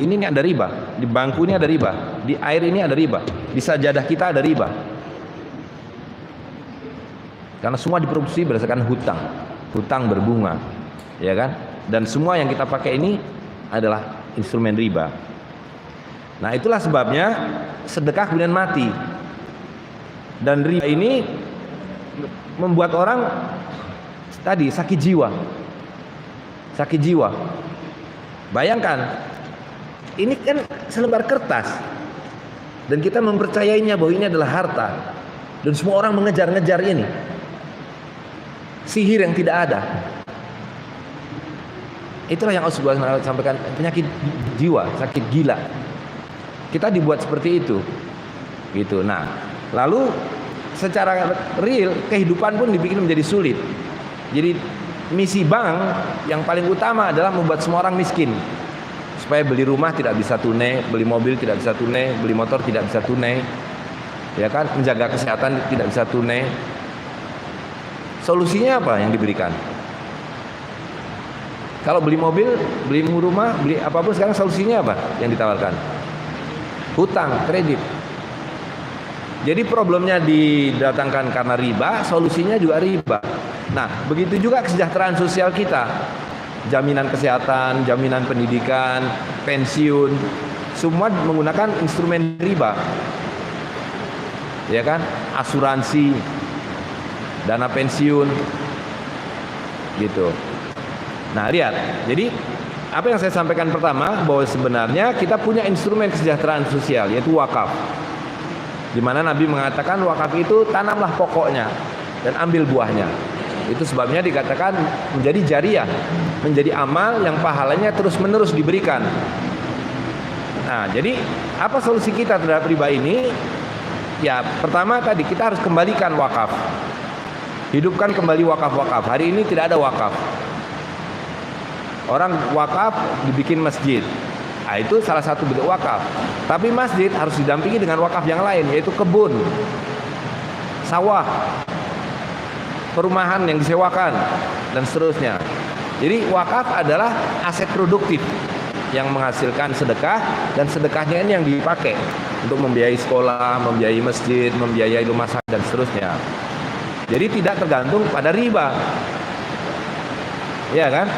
ini ada riba, di bangku ini ada riba, di air ini ada riba, di sajadah kita ada riba. Karena semua diproduksi berdasarkan hutang berbunga, ya kan? Dan semua yang kita pakai ini adalah instrumen riba. Nah, itulah sebabnya sedekah kemudian mati. Dan riba ini membuat orang tadi sakit jiwa. Bayangkan, ini kan selembar kertas dan kita mempercayainya bahwa ini adalah harta, dan semua orang mengejar-ngejar ini. Sihir yang tidak ada. Itulah yang Allah Subhanahu wa Ta'ala sampaikan, penyakit jiwa, sakit gila. Kita dibuat seperti itu, gitu. Nah, lalu secara real kehidupan pun dibikin menjadi sulit. Jadi misi bank yang paling utama adalah membuat semua orang miskin, supaya beli rumah tidak bisa tunai, beli mobil tidak bisa tunai, beli motor tidak bisa tunai, ya kan? Menjaga kesehatan tidak bisa tunai. Solusinya apa yang diberikan? Kalau beli mobil, beli rumah, beli apapun sekarang solusinya apa yang ditawarkan? Hutang, kredit. Jadi problemnya didatangkan karena riba, solusinya juga riba. Nah, begitu juga kesejahteraan sosial kita. Jaminan kesehatan, jaminan pendidikan, pensiun, semua menggunakan instrumen riba. Ya kan? Asuransi, dana pensiun, gitu. Nah, lihat. Jadi apa yang saya sampaikan pertama, bahwa sebenarnya kita punya instrumen kesejahteraan sosial, yaitu wakaf. Di mana Nabi mengatakan wakaf itu tanamlah pokoknya dan ambil buahnya. Itu sebabnya dikatakan menjadi jariyah, menjadi amal yang pahalanya terus-menerus diberikan. Nah, jadi apa solusi kita terhadap riba ini? Ya, pertama tadi kita harus kembalikan wakaf. Hidupkan kembali wakaf-wakaf. Hari ini tidak ada wakaf. Orang wakaf dibikin masjid. Nah, itu salah satu bentuk wakaf. Tapi masjid harus didampingi dengan wakaf yang lain, yaitu kebun, sawah, perumahan yang disewakan, dan seterusnya. Jadi wakaf adalah aset produktif. yang menghasilkan sedekah, dan sedekahnya ini yang dipakai untuk membiayai sekolah, membiayai masjid, membiayai rumah sakit dan seterusnya. Jadi tidak tergantung pada riba. Ya kan?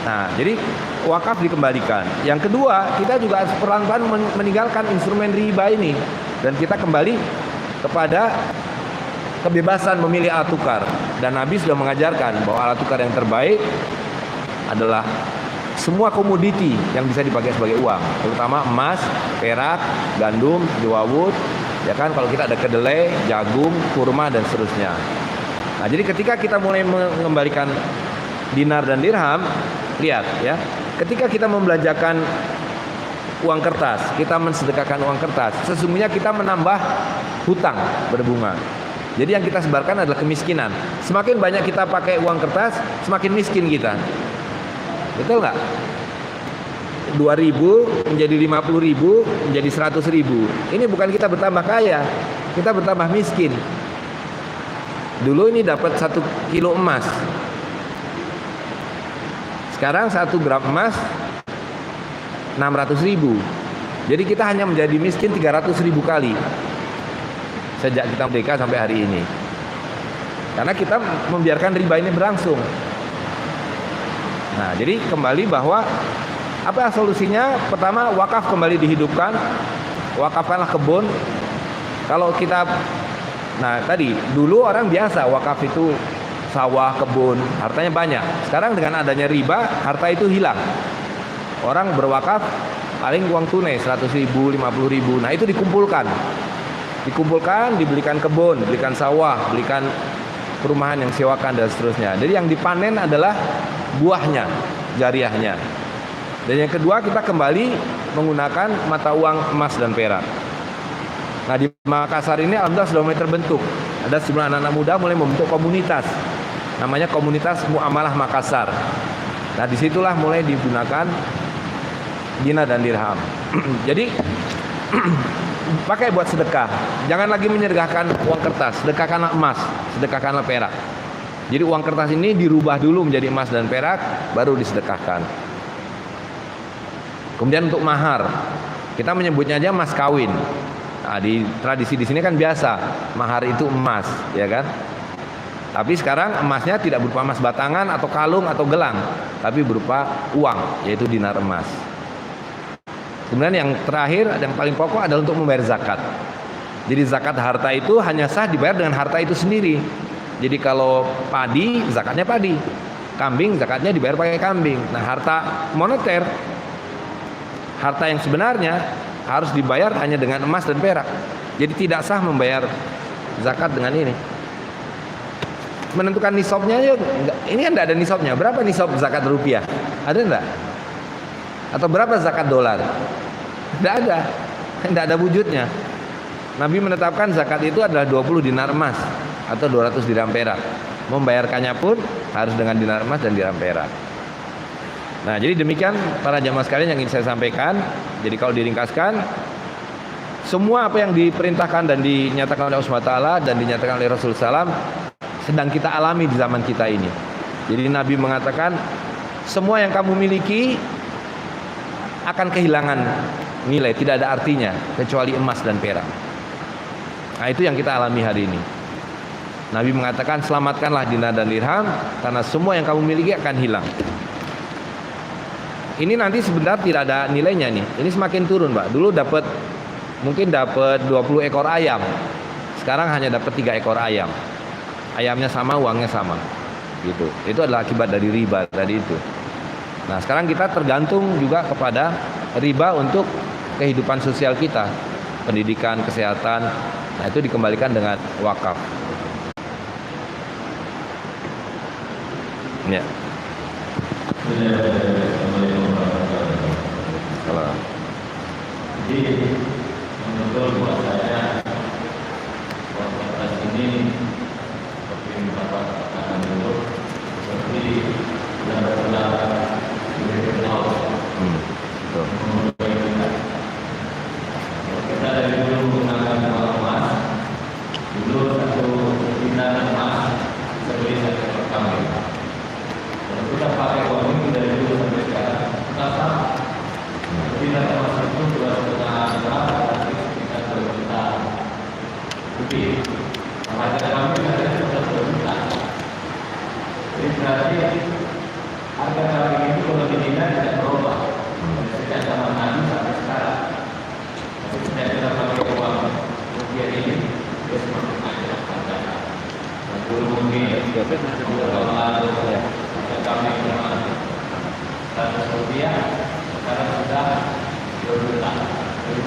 Nah, jadi wakaf dikembalikan. Yang kedua, kita juga harus pelan-pelan meninggalkan instrumen riba ini, dan kita kembali kepada kebebasan memilih alat tukar. Dan Nabi sudah mengajarkan bahwa alat tukar yang terbaik adalah semua komoditi yang bisa dipakai sebagai uang, terutama emas, perak, gandum, jawawut, ya kan, kalau kita ada kedelai, jagung, kurma dan seterusnya. Nah, jadi ketika kita mulai mengembalikan dinar dan dirham, lihat ya, ketika kita membelanjakan uang kertas, kita mensedekahkan uang kertas, sesungguhnya kita menambah hutang berbunga. Jadi yang kita sebarkan adalah kemiskinan. Semakin banyak kita pakai uang kertas, semakin miskin kita. Betul nggak? 2.000 menjadi 50.000 menjadi 100.000. Ini bukan kita bertambah kaya, kita bertambah miskin. Dulu ini dapat 1 kilo emas. Sekarang 1 gram emas 600.000. Jadi kita hanya menjadi miskin 300.000 kali sejak kita merdeka sampai hari ini. Karena kita membiarkan riba ini berlangsung. Nah, jadi kembali bahwa apa solusinya? Pertama, wakaf kembali dihidupkan. Wakafkanlah kebun. Kalau kita, nah tadi dulu orang biasa wakaf itu sawah, kebun, hartanya banyak. Sekarang dengan adanya riba, harta itu hilang. Orang berwakaf paling uang tunai 100.000, 50.000. Nah, itu dikumpulkan, dibelikan kebun, dibelikan sawah, belikan perumahan yang sewakan dan seterusnya. Jadi yang dipanen adalah buahnya, jariahnya. Dan yang kedua, kita kembali menggunakan mata uang emas dan perak. Nah, di Makassar ini alhamdulillah sudah mulai terbentuk. Ada sejumlah anak-anak muda mulai membentuk komunitas. Namanya Komunitas Muamalah Makassar. Nah, disitulah mulai digunakan dinar dan dirham. Jadi pakai buat sedekah. Jangan lagi menyedekahkan uang kertas, sedekahkanlah emas, sedekahkanlah perak. Jadi uang kertas ini dirubah dulu menjadi emas dan perak, baru disedekahkan. Kemudian untuk mahar, kita menyebutnya aja mas kawin. Nah, di tradisi di sini kan biasa, mahar itu emas, ya kan? Tapi sekarang emasnya tidak berupa emas batangan atau kalung atau gelang, tapi berupa uang, yaitu dinar emas. Kemudian yang terakhir, yang paling pokok adalah untuk membayar zakat. Jadi zakat harta itu hanya sah dibayar dengan harta itu sendiri. Jadi kalau padi, zakatnya padi. Kambing, zakatnya dibayar pakai kambing. Nah, harta moneter, harta yang sebenarnya harus dibayar hanya dengan emas dan perak. Jadi tidak sah membayar zakat dengan ini. Menentukan nisabnya aja, ini kan tidak ada nisabnya. Berapa nisab zakat rupiah? Ada enggak? Atau berapa zakat dolar? Tidak ada. Tidak ada wujudnya. Nabi menetapkan zakat itu adalah 20 dinar emas atau 200 dirham perak. Membayarkannya pun harus dengan dinar emas dan dirham perak. Nah, jadi demikian para jamaah sekalian yang ingin saya sampaikan. Jadi kalau diringkaskan, semua apa yang diperintahkan dan dinyatakan oleh Allah SWT dan dinyatakan oleh Rasulullah SAW sedang kita alami di zaman kita ini. Jadi Nabi mengatakan, semua yang kamu miliki akan kehilangan nilai, tidak ada artinya kecuali emas dan perak. Nah, itu yang kita alami hari ini. Nabi mengatakan, selamatkanlah dinar dan dirham karena semua yang kamu miliki akan hilang. Ini nanti sebentar tidak ada nilainya nih. Ini semakin turun, Pak. Dulu mungkin dapat 20 ekor ayam. Sekarang hanya dapat 3 ekor ayam. Ayamnya sama, uangnya sama. Gitu. Itu adalah akibat dari riba tadi itu. Nah, sekarang kita tergantung juga kepada riba untuk kehidupan sosial kita, pendidikan, kesehatan. Nah, itu dikembalikan dengan wakaf. Ya. Salah. Jadi menurut buat saya wakaf ini seperti Bapak katakan dulu, seperti benar-benar kita dari dulu menggunakan uang emas, dulu 1 dinar emas sebeli 1 ekor kambing. Kalau kita pakai uang ini dari dulu sampai sekarang, kita sama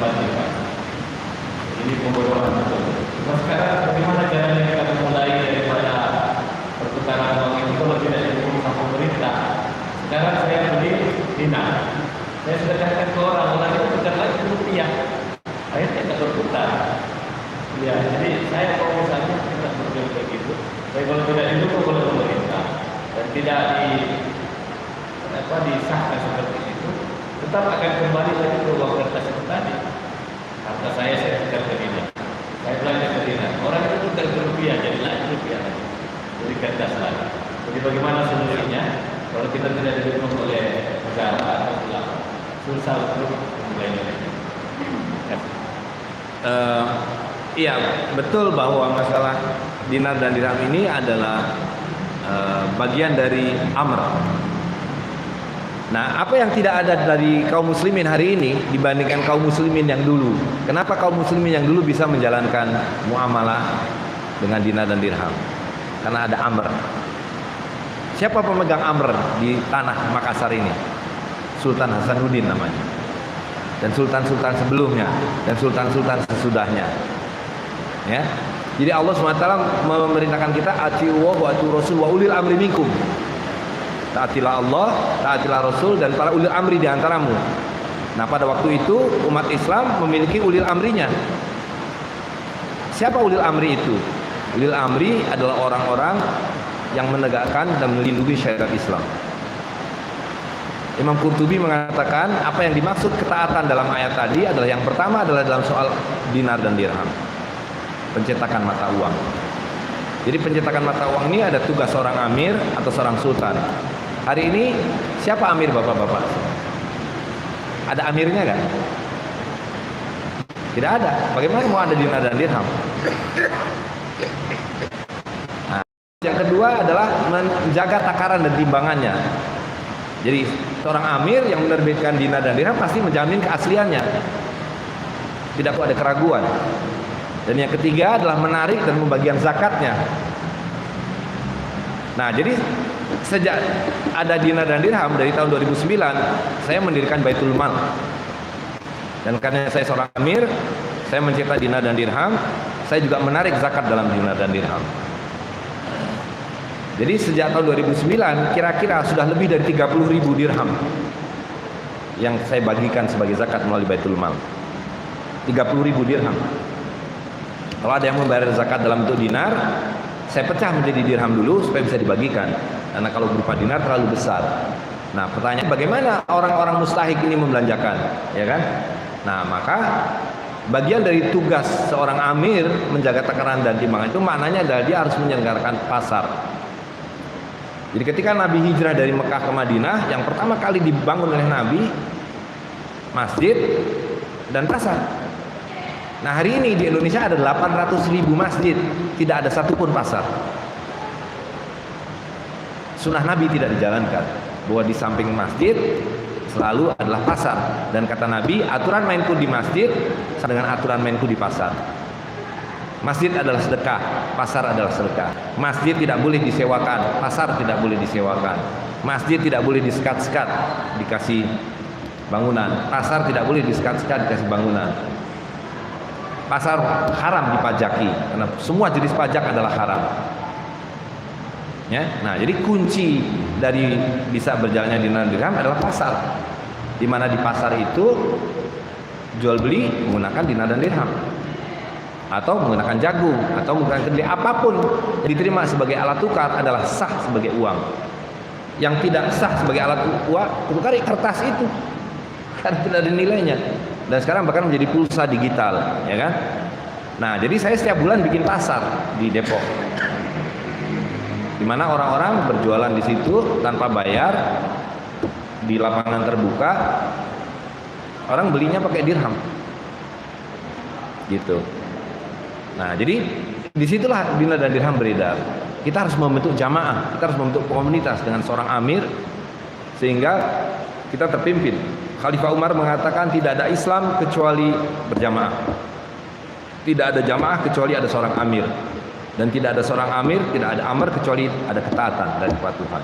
lipat. Ini pembodohan betul. Nah, sekarang bagaimana caranya kita mulai daripada pertukaran uang itu kalau tidak didukung sama pemerintah? Sekarang saya beli dinar, saya sudah katakan ke orang itu tukar lagi rupiah, akhirnya tidak berputar. Ya, jadi saya kalau misalnya kita berjuang begitu, tapi kalau tidak didukung oleh pemerintah dan tidak disahkan seperti itu, tetap akan kembali lagi ke uang kertas itu tadi. Harta saya tukar ke dinar, saya belanja ke dinar, orang itu tukar ke rupiah, jadi lagi rupiah lagi, jadi kertas lagi. Jadi bagaimana solusinya? Kalau kita tidak didukung oleh negara atau ulama, susah untuk memulainya. Iya, betul bahwa masalah dinar dan dirham ini adalah bagian dari amr. Nah, apa yang tidak ada dari kaum muslimin hari ini dibandingkan kaum muslimin yang dulu? Kenapa kaum muslimin yang dulu bisa menjalankan muamalah dengan dinar dan dirham? Karena ada amr. Siapa pemegang amr di tanah Makassar ini? Sultan Hasanuddin namanya. Dan sultan-sultan sebelumnya dan sultan-sultan sesudahnya. Ya. Jadi Allah SWT memerintahkan kita atiiullah wa atiiur rasul wa ulil amri minkum. Taatilah Allah, taatilah Rasul dan para ulil amri di antaramu. Nah, pada waktu itu umat Islam memiliki ulil amrinya. Siapa ulil amri itu? Ulil amri adalah orang-orang yang menegakkan dan melindungi syariat Islam. Imam Qurtubi mengatakan apa yang dimaksud ketaatan dalam ayat tadi adalah yang pertama adalah dalam soal dinar dan dirham, pencetakan mata uang. Jadi pencetakan mata uang ini ada tugas seorang amir atau seorang sultan. Hari ini siapa amir bapak-bapak? Ada amirnya kan? Tidak ada. Bagaimana mau ada dinar dan dirham? Nah, yang kedua adalah menjaga takaran dan timbangannya. Jadi seorang amir yang menerbitkan dinar dan dirham pasti menjamin keasliannya. Tidak ada keraguan. Dan yang ketiga adalah menarik dan pembagian zakatnya. Nah, jadi sejak ada dinar dan dirham dari tahun 2009, saya mendirikan Baitul Mal. Dan karena saya seorang amir, saya mencetak dinar dan dirham, saya juga menarik zakat dalam dinar dan dirham. Jadi sejak tahun 2009 kira-kira sudah lebih dari 30.000 dirham yang saya bagikan sebagai zakat melalui Baitul Mal. 30.000 dirham. Kalau ada yang membayar zakat dalam bentuk dinar, saya pecah menjadi dirham dulu supaya bisa dibagikan. Karena kalau berupa dinar terlalu besar. Nah, pertanyaan bagaimana orang-orang mustahik ini membelanjakan, ya kan? Nah, maka bagian dari tugas seorang amir menjaga takaran dan timbangan itu maknanya adalah dia harus menyelenggarakan pasar. Jadi ketika Nabi hijrah dari Mekah ke Madinah, yang pertama kali dibangun oleh Nabi masjid dan pasar. Nah, hari ini di Indonesia ada 800.000 masjid, tidak ada satupun pasar. Sunnah Nabi tidak dijalankan, bahwa di samping masjid selalu adalah pasar. Dan kata Nabi, aturan mainku di masjid sama dengan aturan mainku di pasar. Masjid adalah sedekah, pasar adalah sedekah. Masjid tidak boleh disewakan, pasar tidak boleh disewakan. Masjid tidak boleh disekat-sekat, dikasih bangunan. Pasar tidak boleh disekat-sekat, dikasih bangunan. Pasar haram dipajaki, karena semua jenis pajak adalah haram. Ya, nah jadi kunci dari bisa berjalannya dinar dan dirham adalah pasar, di mana di pasar itu jual beli menggunakan dinar dan dirham, atau menggunakan jagung, atau menggunakan kedelai, apapun yang diterima sebagai alat tukar adalah sah sebagai uang. Yang tidak sah sebagai alat uang tukar kertas itu, karena tidak ada nilainya. Dan sekarang bahkan menjadi pulsa digital, ya kan? Nah, jadi saya setiap bulan bikin pasar di Depok, di mana orang-orang berjualan di situ tanpa bayar di lapangan terbuka. Orang belinya pakai dirham, gitu. Nah, jadi disitulah dinar dan dirham beredar. Kita harus membentuk jamaah, kita harus membentuk komunitas dengan seorang amir sehingga kita terpimpin. Khalifah Umar mengatakan tidak ada Islam kecuali berjamaah. Tidak ada jamaah kecuali ada seorang amir. Dan tidak ada seorang amir, tidak ada amr kecuali ada ketaatan dari kepatuhan.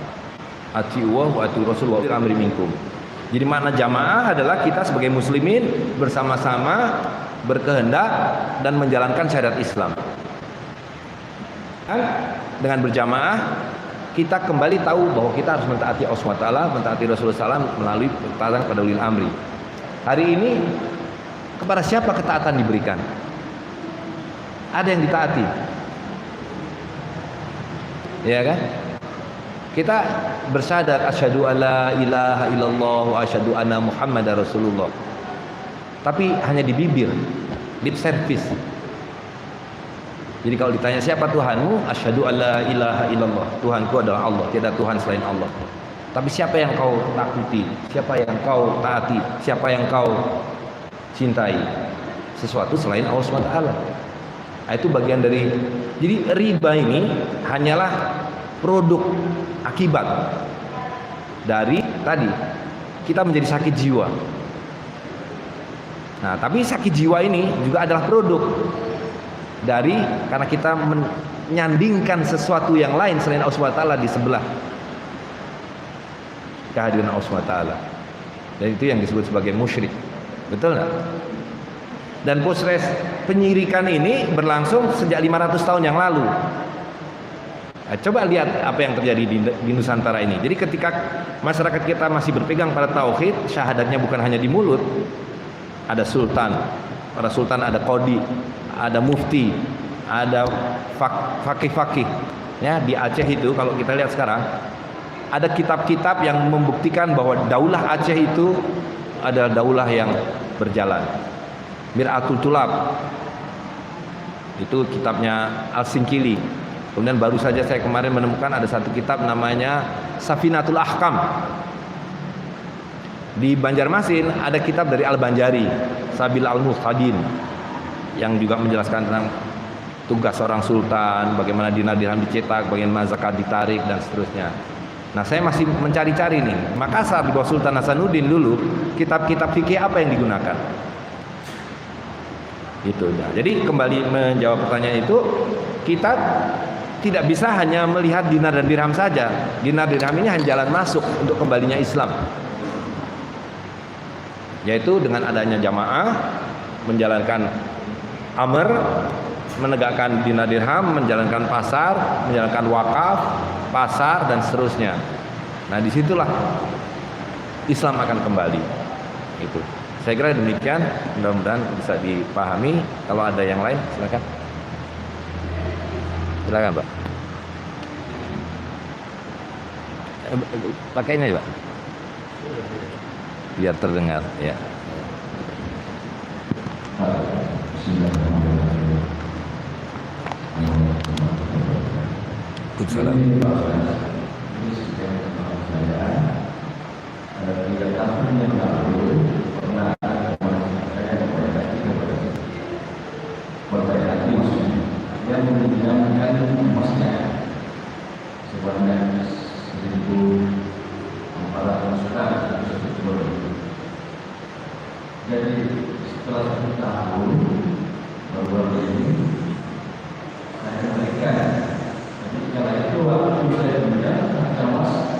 Atiiullah wa atiiur rasul wa ulil amri minkum. Jadi makna jamaah adalah kita sebagai muslimin bersama-sama berkehendak dan menjalankan syariat Islam. Dan dengan berjamaah kita kembali tahu bahwa kita harus mentaati Allah SWT, mentaati Rasulullah SAW melalui pertaatan pada ulil amri. Hari ini kepada siapa ketaatan diberikan? Ada yang ditaati, ya kan? Kita bersyahadat asyhadu alla ilaha illallah wa asyhadu anna muhammadar rasulullah. Tapi hanya di bibir, lip service. Jadi kalau ditanya siapa Tuhanmu, asyhadu alla ilaha illallah, Tuhanku adalah Allah, tiada Tuhan selain Allah. Tapi siapa yang kau takuti? Siapa yang kau taati? Siapa yang kau cintai? Sesuatu selain Allah SWT. Nah, itu bagian dari. Jadi riba ini hanyalah produk akibat dari tadi kita menjadi sakit jiwa. Nah, tapi sakit jiwa ini juga adalah produk dari karena kita menyandingkan sesuatu yang lain selain Allah SWT di sebelah kehadiran Allah SWT. Dan itu yang disebut sebagai musyrik. Betul nggak? Dan proses penyirikan ini berlangsung sejak 500 tahun yang lalu. Nah, coba lihat apa yang terjadi di Nusantara ini. Jadi ketika masyarakat kita masih berpegang pada tauhid, syahadatnya bukan hanya di mulut. Ada sultan, para sultan ada qadi, ada mufti, ada fakih-fakih. Ya, di Aceh itu kalau kita lihat sekarang ada kitab-kitab yang membuktikan bahwa daulah Aceh itu adalah daulah yang berjalan. Mir'atul Tulab itu kitabnya Al-Singkili. Kemudian baru saja saya kemarin menemukan ada satu kitab namanya Safinatul Ahkam. Di Banjarmasin ada kitab dari Al-Banjari, Sabil Al-Muhtadin, yang juga menjelaskan tentang tugas seorang sultan, bagaimana dinar dirham dicetak, bagaimana zakat ditarik dan seterusnya. Nah, saya masih mencari-cari nih. Makassar di bawah Sultan Hasanuddin dulu, kitab-kitab fikih apa yang digunakan? Itu. Nah, jadi kembali menjawab pertanyaan itu, kita tidak bisa hanya melihat dinar dan dirham saja. Dinar dirham ini hanya jalan masuk untuk kembalinya Islam, yaitu dengan adanya jamaah, menjalankan amr, menegakkan dinar dirham, menjalankan pasar, menjalankan wakaf, pasar dan seterusnya. Nah, disitulah Islam akan kembali. Itu. Saya kira demikian. Mudah-mudahan bisa dipahami. Kalau ada yang lain, silakan. Silakan, Pak. Pakainya, Pak. Biar terdengar, ya. Waalaikumsalam. yang menjalankan emasnya sebanyak 1.400. Jadi setelah 1 tahun baru ini saya kembalikan. Jadi kala itu waktu saya punya emas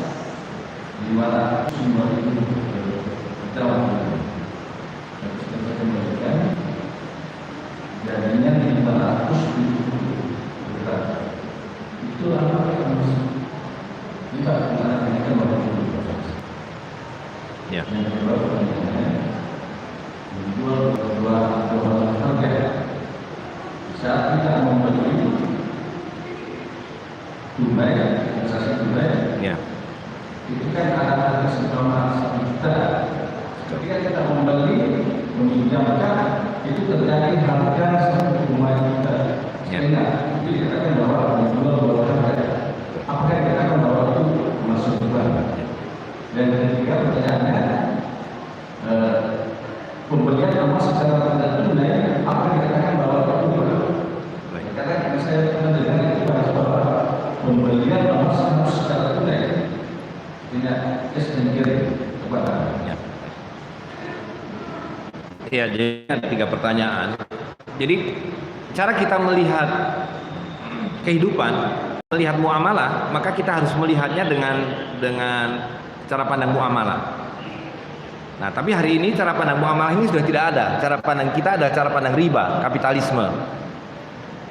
505.000 dirham. Jadi saya kembalikan jadinya 500.000. Itu apa yang kita mengatakan bahwa Ya. yang kedua pertanyaannya menjual dua harga. Saat kita membeli tunai, transaksi tunai, Ya. itu kan ada harga seumpama 1 juta. Ketika kita membeli, meminjamkan, itu terjadi harga 1,5 juta. Ya. Sehingga itu dikatakan bahwa menjual dua harga. Apakah dikatakan bahwa itu masuk riba? Dan ketiga pertanyaannya, pembelian emas secara tidak tunai, apakah dikatakan bahwa itu riba? Karena saya mendengar itu bahwa pembelian emas harus secara tunai, tidak cash and carry kepada. Ya, jadi ada 3 pertanyaan. Jadi cara kita melihat kehidupan, melihat muamalah, maka kita harus melihatnya dengan cara pandang muamalah. Nah, tapi hari ini cara pandang muamalah ini sudah tidak ada. Cara pandang kita adalah cara pandang riba, kapitalisme.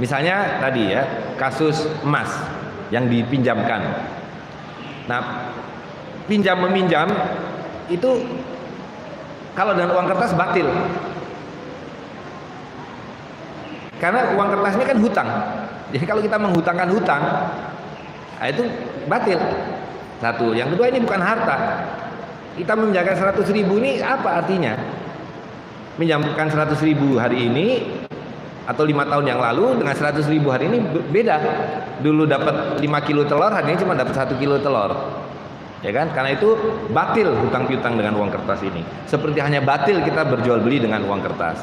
Misalnya tadi ya, kasus emas yang dipinjamkan. Nah, pinjam meminjam itu kalau dengan uang kertas batil. Karena uang kertas ini kan hutang. Jadi kalau kita menghutangkan hutang, nah itu batil. Satu. Yang kedua, ini bukan harta. Kita meminjamkan 100.000 ini apa artinya? Minjamkan 100.000 hari ini atau 5 tahun yang lalu dengan 100.000 hari ini beda. Dulu dapat 5 kilo telur, hari ini cuma dapat 1 kilo telur. Ya kan? Karena itu batil hutang piutang dengan uang kertas ini. Seperti hanya batil kita berjual beli dengan uang kertas.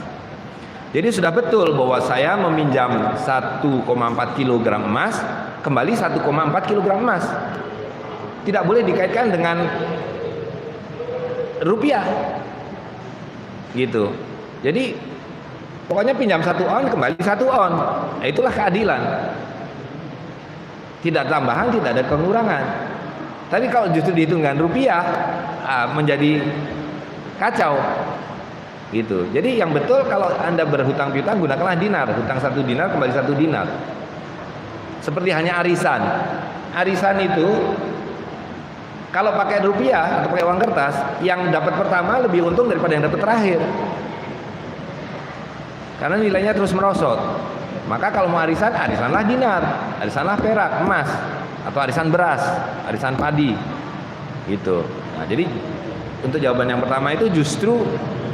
Jadi sudah betul bahwa saya meminjam 1,4 kg emas, kembali 1,4 kg emas. Tidak boleh dikaitkan dengan rupiah. Gitu. Jadi pokoknya pinjam 1 on, kembali 1 on. Nah, itulah keadilan. Tidak tambahan, tidak ada pengurangan. Tapi kalau justru dihitung dengan rupiah, menjadi kacau. Gitu. Jadi yang betul kalau Anda berhutang piutang, gunakanlah dinar. Hutang 1 dinar kembali 1 dinar. Seperti hanya arisan. Arisan itu kalau pakai rupiah atau pakai uang kertas, yang dapat pertama lebih untung daripada yang dapat terakhir. Karena nilainya terus merosot. Maka kalau mau arisan, arisanlah dinar, arisanlah perak, emas, atau arisan beras, arisan padi. Gitu. Nah, jadi untuk jawaban yang pertama itu justru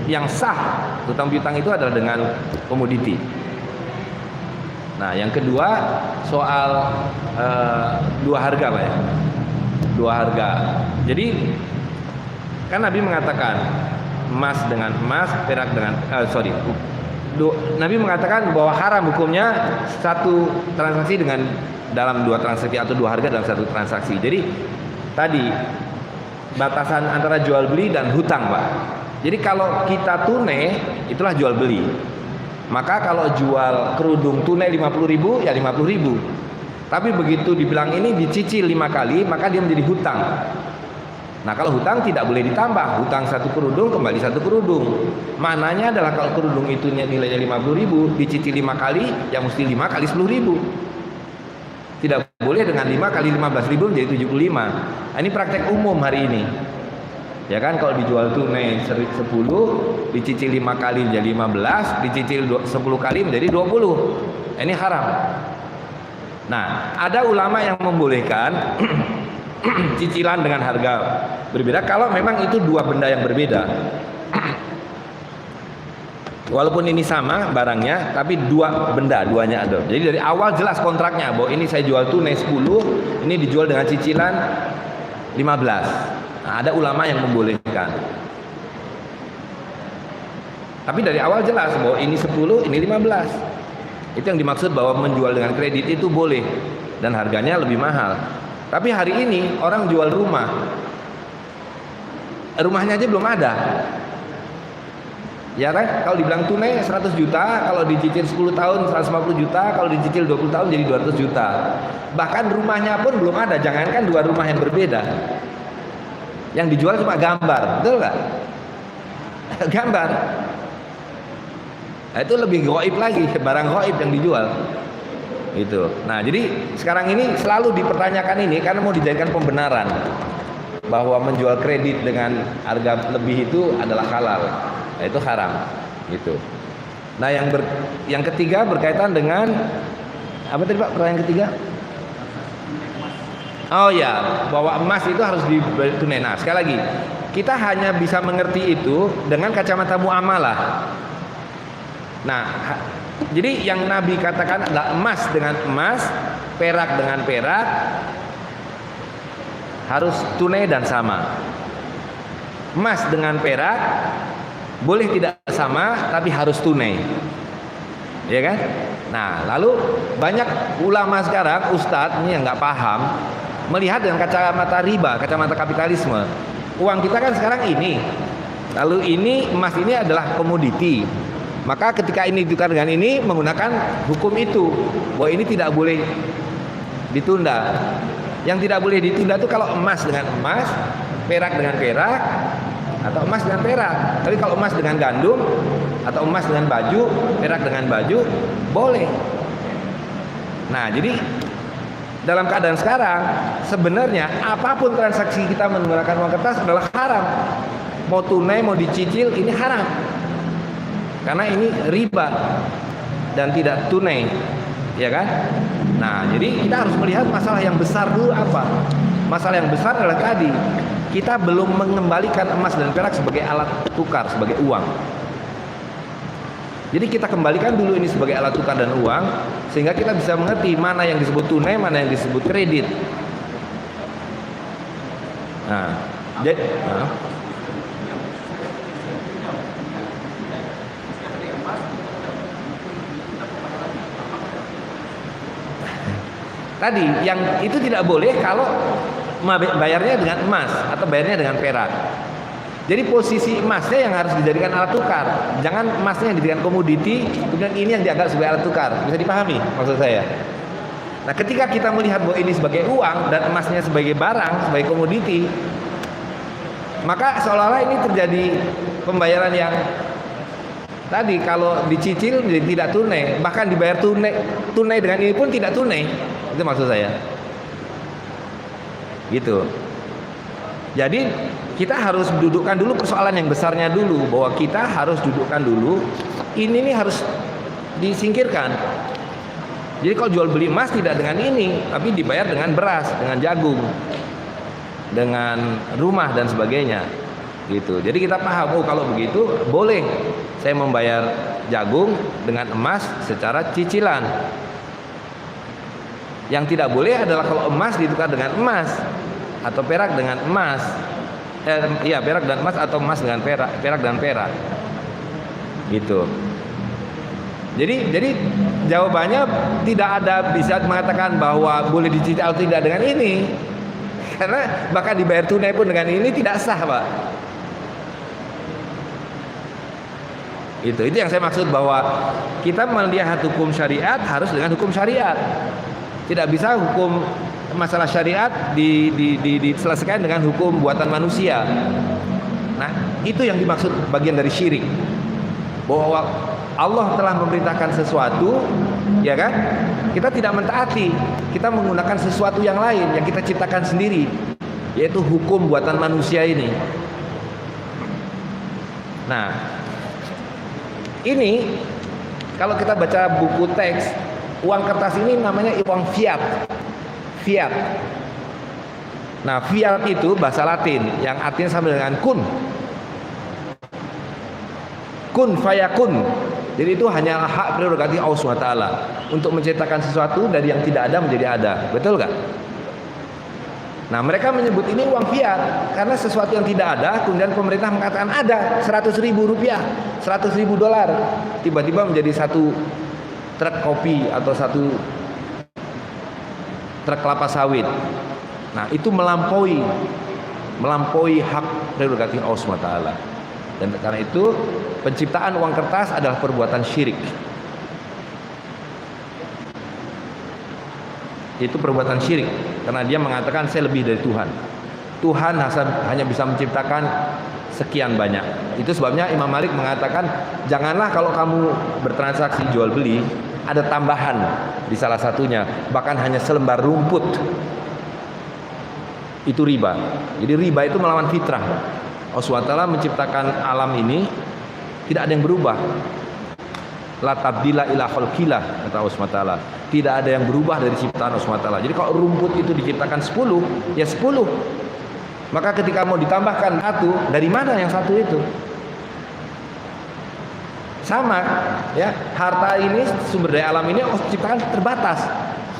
yang sah hutang piutang itu adalah dengan komoditi. Nah, yang kedua soal dua harga, Pak ya. Dua harga. Jadi kan Nabi mengatakan emas dengan emas, perak dengan Nabi mengatakan bahwa haram hukumnya satu transaksi dengan dalam dua transaksi atau dua harga dalam satu transaksi. Jadi tadi batasan antara jual beli dan hutang, Pak. Jadi kalau kita tunai itulah jual beli. Maka kalau jual kerudung tunai 50.000 ya 50.000. Tapi begitu dibilang ini dicicil 5 kali, maka dia menjadi hutang. Nah, kalau hutang tidak boleh ditambah. Hutang 1 kerudung kembali 1 kerudung. Maknanya adalah kalau kerudung itu nilainya 50.000, dicicil 5 kali, ya mesti 5 kali 10.000. Tidak boleh dengan 5 kali 15.000 menjadi 75. Nah, ini praktek umum hari ini. Ya kan, kalau dijual tunai 10, dicicil 5 kali menjadi 15, dicicil 10 kali menjadi 20. Nah, ini haram. Nah, ada ulama yang membolehkan cicilan dengan harga berbeda kalau memang itu dua benda yang berbeda. Walaupun ini sama barangnya, tapi dua benda, duanya ada. Jadi dari awal jelas kontraknya bahwa ini saya jual tunai 10, ini dijual dengan cicilan 15. Nah, ada ulama yang membolehkan. Tapi dari awal jelas bahwa ini 10, ini 15. Itu yang dimaksud bahwa menjual dengan kredit itu boleh dan harganya lebih mahal. Tapi hari ini orang jual rumah, rumahnya aja belum ada. Ya kan, kalau dibilang tunai 100 juta, kalau dicicil 10 tahun 150 juta, kalau dicicil 20 tahun jadi 200 juta. Bahkan rumahnya pun belum ada, jangankan dua rumah yang berbeda. Yang dijual cuma gambar, betul nggak? Gambar. Nah, itu lebih gaib lagi, barang gaib yang dijual. Itu. Nah, jadi sekarang ini selalu dipertanyakan ini karena mau dijadikan pembenaran bahwa menjual kredit dengan harga lebih itu adalah halal. Nah, itu haram. Gitu. Nah, yang ketiga berkaitan dengan apa tadi, Pak? Pertanyaan ketiga? Oh ya, bahwa emas itu harus ditunai. Nah, sekali lagi, kita hanya bisa mengerti itu dengan kacamata muamalah. Nah, jadi yang Nabi katakan adalah emas dengan emas, perak dengan perak, harus tunai dan sama. Emas dengan perak boleh tidak sama, tapi harus tunai, ya kan? Nah, lalu banyak ulama sekarang, ustadz ini yang nggak paham, melihat dengan kacamata riba, kacamata kapitalisme. Uang kita kan sekarang ini, lalu ini emas ini adalah komoditi. Maka ketika ini ditukar dengan ini menggunakan hukum itu bahwa ini tidak boleh ditunda. Yang tidak boleh ditunda itu kalau emas dengan emas, perak dengan perak, atau emas dengan perak. Tapi kalau emas dengan gandum atau emas dengan baju, perak dengan baju, boleh. Nah, jadi dalam keadaan sekarang sebenarnya apapun transaksi kita menggunakan uang kertas adalah haram. Mau tunai, mau dicicil, ini haram. Karena ini riba dan tidak tunai, ya kan? Nah, jadi kita harus melihat masalah yang besar dulu apa. Masalah yang besar adalah tadi, kita belum mengembalikan emas dan perak sebagai alat tukar, sebagai uang. Jadi kita kembalikan dulu ini sebagai alat tukar dan uang, sehingga kita bisa mengerti mana yang disebut tunai, mana yang disebut kredit. Nah, jadi tadi yang itu tidak boleh kalau bayarnya dengan emas atau bayarnya dengan perak. Jadi posisi emasnya yang harus dijadikan alat tukar, jangan emasnya yang dijadikan komoditi, kemudian ini yang dianggap sebagai alat tukar. Bisa dipahami maksud saya? Nah, ketika kita melihat bahwa ini sebagai uang dan emasnya sebagai barang, sebagai komoditi, maka seolah-olah ini terjadi pembayaran yang tadi kalau dicicil menjadi tidak tunai, bahkan dibayar tunai dengan ini pun tidak tunai. Itu maksud saya. Gitu. Jadi kita harus dudukkan dulu persoalan yang besarnya dulu, bahwa kita harus dudukkan dulu ini nih harus disingkirkan. Jadi kalau jual beli emas tidak dengan ini, tapi dibayar dengan beras, dengan jagung, dengan rumah dan sebagainya. Gitu. Jadi kita paham, oh kalau begitu boleh saya membayar jagung dengan emas secara cicilan. Yang tidak boleh adalah kalau emas ditukar dengan emas atau perak dengan emas. Perak dan emas atau emas dengan perak dan perak. Gitu. Jadi jawabannya tidak ada bisa mengatakan bahwa boleh dicicil atau tidak dengan ini. Karena bahkan dibayar tunai pun dengan ini tidak sah, Pak. Itu yang saya maksud, bahwa kita melihat hukum syariat harus dengan hukum syariat. Tidak bisa hukum masalah syariat diselesaikan dengan hukum buatan manusia. Nah, itu yang dimaksud bagian dari syirik. Bahwa Allah telah memerintahkan sesuatu, ya kan? Kita tidak mentaati, kita menggunakan sesuatu yang lain yang kita ciptakan sendiri, yaitu hukum buatan manusia ini. Nah, ini kalau kita baca buku teks, uang kertas ini namanya uang fiat. Fiat. Nah, fiat itu bahasa Latin yang artinya sama dengan kun. Kun fayakun. Jadi itu hanya hak prerogatif Allah SWT untuk menciptakan sesuatu dari yang tidak ada menjadi ada. Betul nggak? Nah, mereka menyebut ini uang fiat karena sesuatu yang tidak ada, kemudian pemerintah mengatakan ada 100.000 rupiah, 100.000 dolar, tiba-tiba menjadi satu truk kopi atau satu truk kelapa sawit. Nah, itu melampaui hak prerogatif Allah SWT. Dan karena itu penciptaan uang kertas adalah perbuatan syirik. Itu perbuatan syirik karena dia mengatakan saya lebih dari Tuhan. Tuhan hanya bisa menciptakan sekian banyak. Itu sebabnya Imam Malik mengatakan janganlah kalau kamu bertransaksi jual beli ada tambahan di salah satunya, bahkan hanya selembar rumput. Itu riba. Jadi riba itu melawan fitrah. Allah SWT menciptakan alam ini tidak ada yang berubah. La tabdila ila khalqillah, kata Allah SWT. Tidak ada yang berubah dari ciptaan Allah SWT. Jadi kalau rumput itu diciptakan 10, ya 10. Maka ketika mau ditambahkan satu, dari mana yang satu itu? Sama, ya. Harta ini, sumber daya alam ini Allah ciptakan terbatas.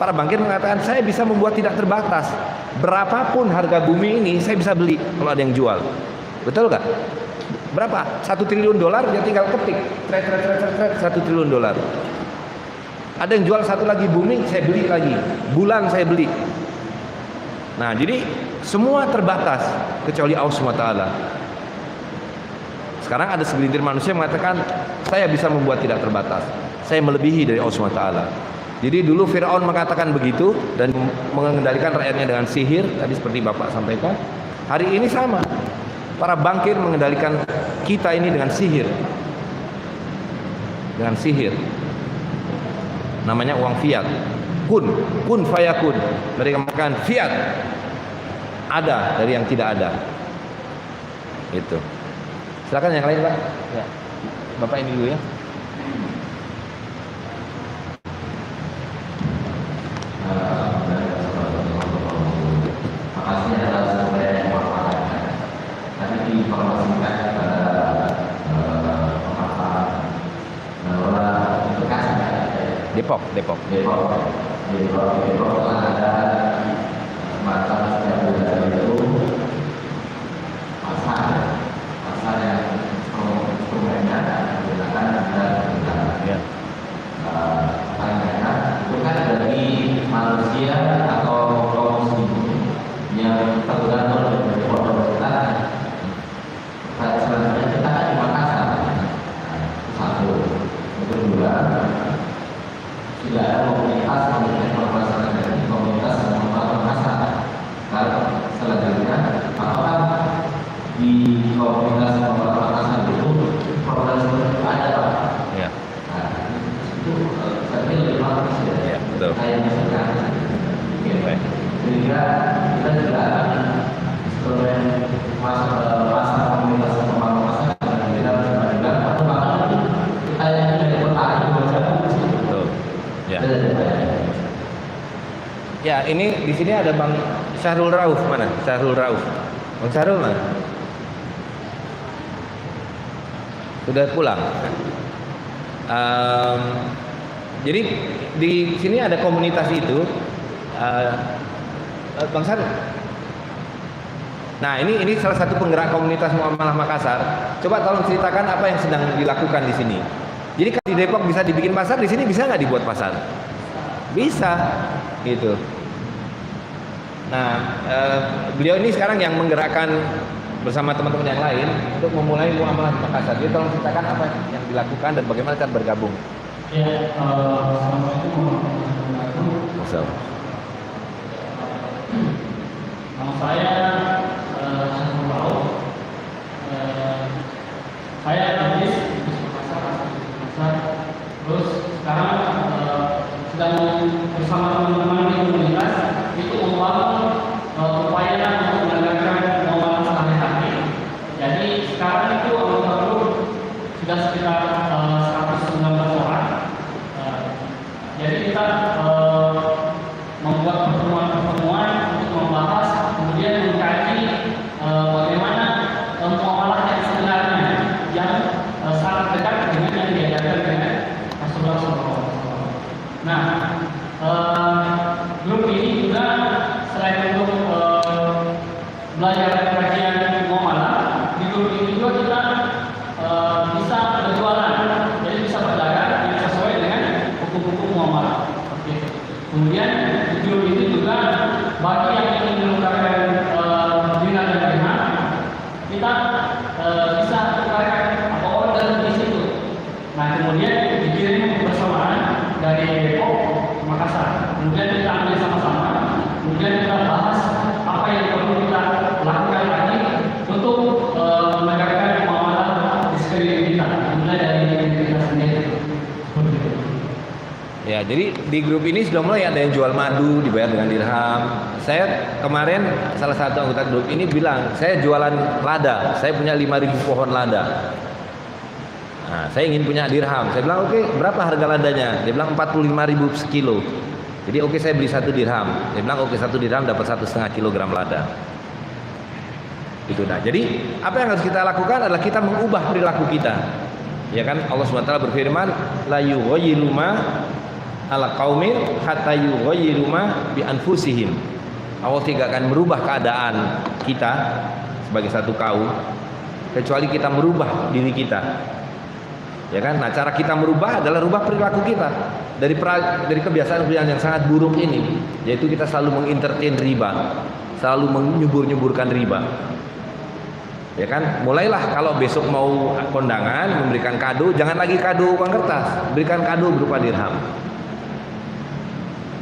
Para bankir mengatakan saya bisa membuat tidak terbatas. Berapapun harga bumi ini saya bisa beli kalau ada yang jual. Betul nggak? Berapa? 1 triliun dolar dia tinggal ketik. 1 triliun dolar. Ada yang jual satu lagi bumi, saya beli lagi. Bulan saya beli. Nah, jadi semua terbatas kecuali Allah SWT. Sekarang ada segelintir manusia yang mengatakan saya bisa membuat tidak terbatas. Saya melebihi dari Allah SWT. Jadi dulu Fir'aun mengatakan begitu dan mengendalikan rakyatnya dengan sihir, tadi seperti Bapak sampaikan. Hari ini sama. para bankir mengendalikan kita ini dengan sihir. Dengan sihir. Namanya uang fiat. Kun fayakun. Mereka mengatakan fiat. Ada dari yang tidak ada. Itu. Silakan yang lain, Pak. Ya. Bapak ini dulu ya. Makasih atas supaya informasi. Tadi diinformasikan kepada pemasaran bahwa Bekasi, Depok. Depok ada semacam setiap bulan itu pasar yang instrumennya menggunakan Ya. itu kan bagi manusia atau kaum muslimin yang tergantung dari produk kita. Selanjutnya kita kan di Makassar. Satu, yang kedua, sudah ada komunitas dari komunitas Makassar. Lalu selanjutnya, apakah di komunitas Makassar itu program seperti itu ada Pak? Ya. Nah, itu saya lebih bagus ya. Ya, betul. Saya misalkan, Baik. sehingga kita juga akan instrumen pasar komunitas Makassar dan kita bisa atau bahkan kita yang dari petani Betul. Ya. Ya, ini di sini ada Bang Syahrul Rauf. Mana? Syahrul Rauf. Bang Syahrul mana? Sudah pulang. Jadi di sini ada komunitas itu. Bang Syahrul. Nah, ini salah satu penggerak komunitas Muamalah Makassar. Coba tolong ceritakan apa yang sedang dilakukan di sini. Jadi kalau di Depok bisa dibikin pasar, di sini bisa nggak dibuat pasar? Bisa, gitu. Nah, beliau ini sekarang yang menggerakkan bersama teman-teman yang lain untuk memulai Muamalah Makassar. Jadi tolong ceritakan apa yang dilakukan dan bagaimana cara bergabung. Ya, Assalamualaikum warahmatullahi wabarakatuh. Nama saya Syahrul Rauf. Saya habis Makassar. Terus sekarang sedang bersama teman-teman di komunitas itu membangun upaya untuk menegakkan muamalah sehari-hari. Jadi sekarang itu anggota grup sudah sekitar 119 orang. Jadi kita membuat pertemuan-pertemuan untuk membahas, kemudian mengkaji bagaimana muamalah yang sebenarnya yang sangat dekat dengan yang diajarkan dengan Rasulullah SAW. Nah, grup ini juga selain untuk belajar kajian muamalah, di grup ini juga kita bisa berjualan, jadi bisa berdagang yang sesuai dengan hukum-hukum muamalah. Kemudian di grup ini juga bagi yang ingin menukarkan dinar dan dirham, kita bisa tukarkan atau order di situ. Nah, kemudian dikirim bersamaan dari Depok ke Makassar. Kemudian kita ambil sama-sama. Kemudian kita bahas apa yang perlu kita lakukan lagi untuk menegakkan muamalah di sekeliling kita, mulai dari diri kita sendiri. Ya, jadi di grup ini sudah mulai ada yang jual madu dibayar dengan dirham. Saya kemarin salah satu anggota grup ini bilang, saya jualan lada, saya punya 5.000 pohon lada. Nah, saya ingin punya dirham. Saya bilang, oke, berapa harga ladanya? Dia bilang 45.000 sekilo. Jadi oke, saya beli 1 dirham. Dia bilang, oke, 1 dirham dapat 1,5 kilogram lada. Itu. Nah, jadi apa yang harus kita lakukan adalah kita mengubah perilaku kita. Ya kan, Allah SWT berfirman, la yughayyiru ma ala qaumin hatta yughayyiru ma bi anfusihim. Allah tidak akan merubah keadaan kita sebagai satu kaum kecuali kita merubah diri kita. Ya kan? Nah, cara kita merubah adalah rubah perilaku kita dari kebiasaan-kebiasaan yang sangat buruk ini, yaitu kita selalu mengentertain riba, selalu menyubur-nyuburkan riba. Ya kan? Mulailah kalau besok mau kondangan memberikan kado, jangan lagi kado uang kertas, berikan kado berupa dirham.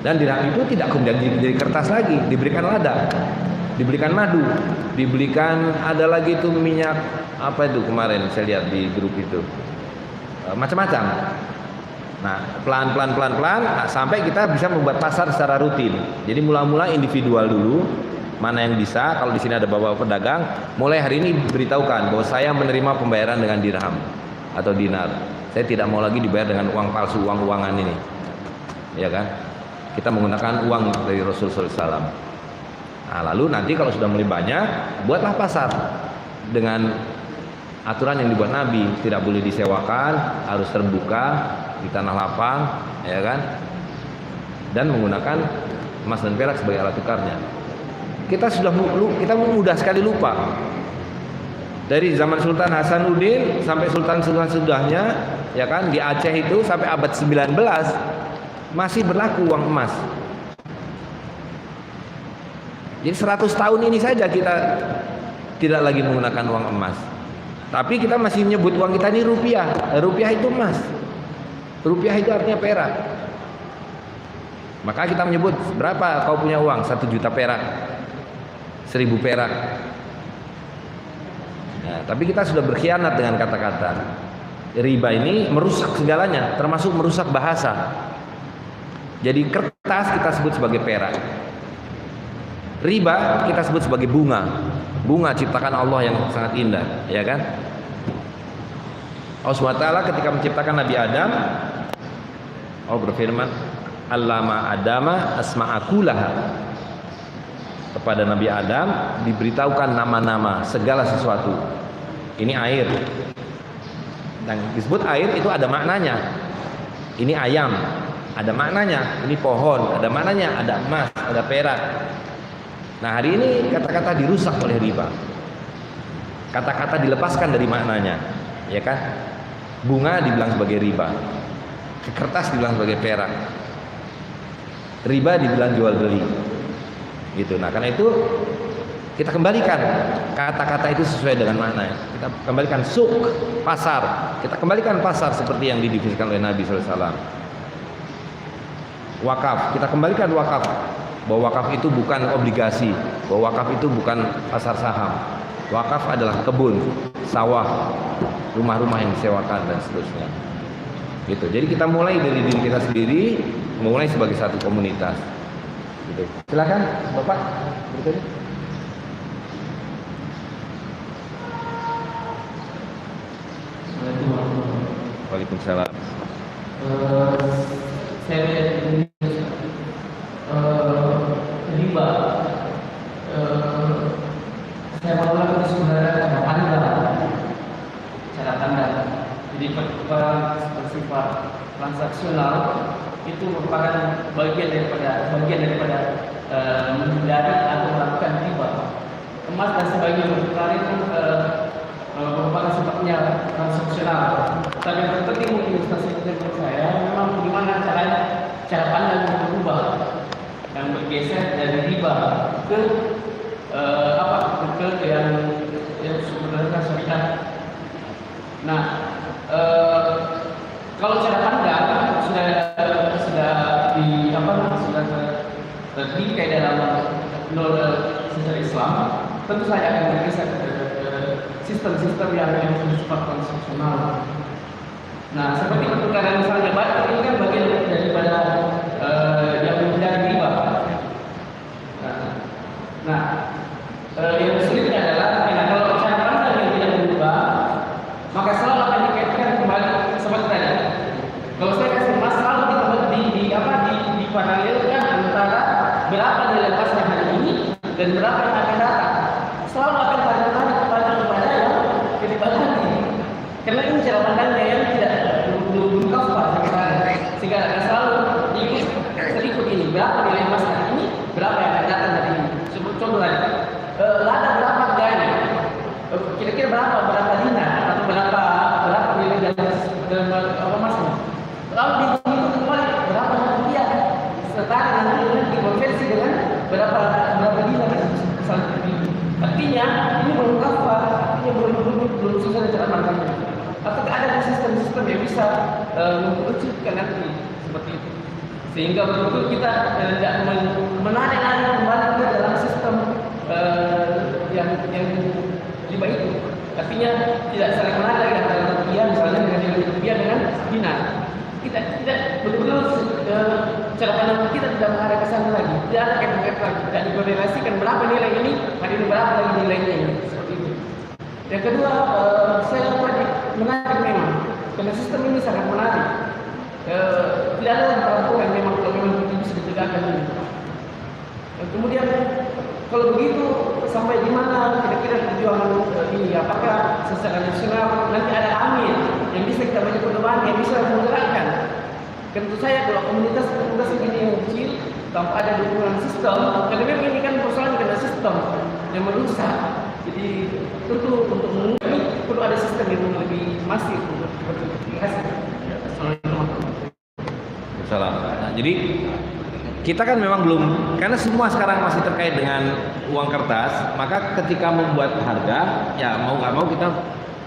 Dan dirham itu tidak kemudian jadi kertas lagi, diberikan lada. dibelikan madu, dibelikan ada lagi itu minyak apa itu kemarin saya lihat di grup itu, macam-macam. Nah, pelan-pelan sampai kita bisa membuat pasar secara rutin. Jadi mula-mula individual dulu, mana yang bisa. Kalau di sini ada bapak pedagang, mulai hari ini beritahukan bahwa saya menerima pembayaran dengan dirham atau dinar. Saya tidak mau lagi dibayar dengan uang palsu, uang-uangan ini, ya kan? Kita menggunakan uang dari Rasulullah SAW. Nah, lalu nanti kalau sudah mulai banyak, buatlah pasar dengan aturan yang dibuat Nabi, tidak boleh disewakan, harus terbuka di tanah lapang, ya kan? Dan menggunakan emas dan perak sebagai alat tukarnya. Kita mudah sekali lupa. Dari zaman Sultan Hasanuddin sampai Sultan sudahnya, ya kan, di Aceh itu sampai abad 19 masih berlaku uang emas. Jadi 100 tahun ini saja kita tidak lagi menggunakan uang emas. Tapi kita masih menyebut uang kita ini rupiah. Rupiah itu emas. Rupiah itu artinya perak. Maka kita menyebut, berapa kau punya uang? 1 juta perak, 1000 perak. Nah, tapi kita sudah berkhianat dengan kata-kata. Riba ini merusak segalanya, termasuk merusak bahasa. Jadi kertas kita sebut sebagai perak. Riba kita sebut sebagai bunga. Bunga ciptakan Allah yang sangat indah, ya kan? Allah SWT ketika menciptakan Nabi Adam, Allah berfirman, Allama Adama asma'akulaha. Kepada Nabi Adam diberitahukan nama-nama segala sesuatu. Ini air. Dan disebut air itu ada maknanya. Ini ayam, ada maknanya. Ini pohon, ada maknanya. Ada emas, ada perak. Nah, hari ini kata-kata dirusak oleh riba. Kata-kata dilepaskan dari maknanya, ya kan? Bunga dibilang sebagai riba, kertas dibilang sebagai perak, riba dibilang jual beli, gitu. Nah, karena itu kita kembalikan kata-kata itu sesuai dengan makna. Kita kembalikan suk, pasar. Kita kembalikan pasar seperti yang didefinisikan oleh Nabi SAW. Wakaf, kita kembalikan wakaf, bahwa wakaf itu bukan obligasi, bahwa wakaf itu bukan pasar saham. Wakaf adalah kebun, sawah, rumah-rumah yang disewakan dan seterusnya. Gitu. Jadi kita mulai dari diri kita sendiri, mulai sebagai satu komunitas. Gitu. Silakan, Bapak. Berikutnya. Waalaikumsalam. Saya lihat ini riba. Saya mau ulang itu sebenarnya cara pandang. Jadi pertukaran bersifat transaksional itu merupakan bagian daripada menghindari atau melakukan riba. Emas dan sebagainya bertukar itu merupakan sifatnya transaksional. Tapi yang terpenting ilustrasi menurut saya memang bagaimana cara pandang yang berubah, yang bergeser dari riba ke yang sebenarnya syariat. Nah, kalau cara pandang sudah terdikai dalam sejarah Islam, tentu saja akan bergeser ke sistem-sistem yang bersifat transaksional. Nah, seperti pertukaran misalnya batu ini kan bagian daripada yang menghindari riba. Nah, yang sulitnya adalah kalau cara pandang yang tidak berubah, maka selalu akan dikaitkan kembali seperti tadi. Kalau saya kasih emas selalu diparalelkan antara berapa nilai emasnya hari ini dan berapa yang akan datang. Selalu akan paralel kepada yang dibagi. Karena ini cara pandangnya yang tidak belum kafah sehingga akan selalu ikut ini berapa nilai emas hari ini, berapa yang akan datang hari ini. Contoh lagi, lada berapa harganya? Kira-kira berapa dinar atau berapa nilai dalam emasnya? Lalu dihitung kembali berapa rupiah, setara nanti dikonversi dengan berapa dinar misalnya. Artinya ini belum kafah, artinya belum selesai cara pandangnya. Apakah ada sistem-sistem yang bisa mengerucutkan nanti seperti itu? Sehingga betul-betul kita tidak menarik kembali ke dalam sistem yang riba itu. Artinya tidak saling menada antara rupiah misalnya dengan rupiah dengan dinar. Tidak betul-betul cara pandang kita tidak mengarah ke sana lagi. Tidak ada kaitan lagi. Tidak dikorelasikan berapa nilai ini, hari ini berapa lagi nilainya ini. Seperti itu. Yang kedua, saya tadi menarik memang karena sistem ini sangat menarik. Tidak ada peraturan memang kalau memang itu bisa ditegakkan ini. Kemudian kalau begitu sampai di mana kira-kira perjuangan ini? Apakah secara nasional nanti ada amil yang bisa kita banyak perkembangan yang bisa menggerakkan? Tentu saya kalau komunitas begini yang kecil tanpa ada dukungan sistem, karena memang ini kan persoalan karena sistem yang merusak. Jadi tentu untuk mengubah ini perlu ada sistem yang lebih masif untuk berkomunikasi. Salam. Nah, jadi kita kan memang belum, karena semua sekarang masih terkait dengan uang kertas, maka ketika membuat harga, ya mau nggak mau kita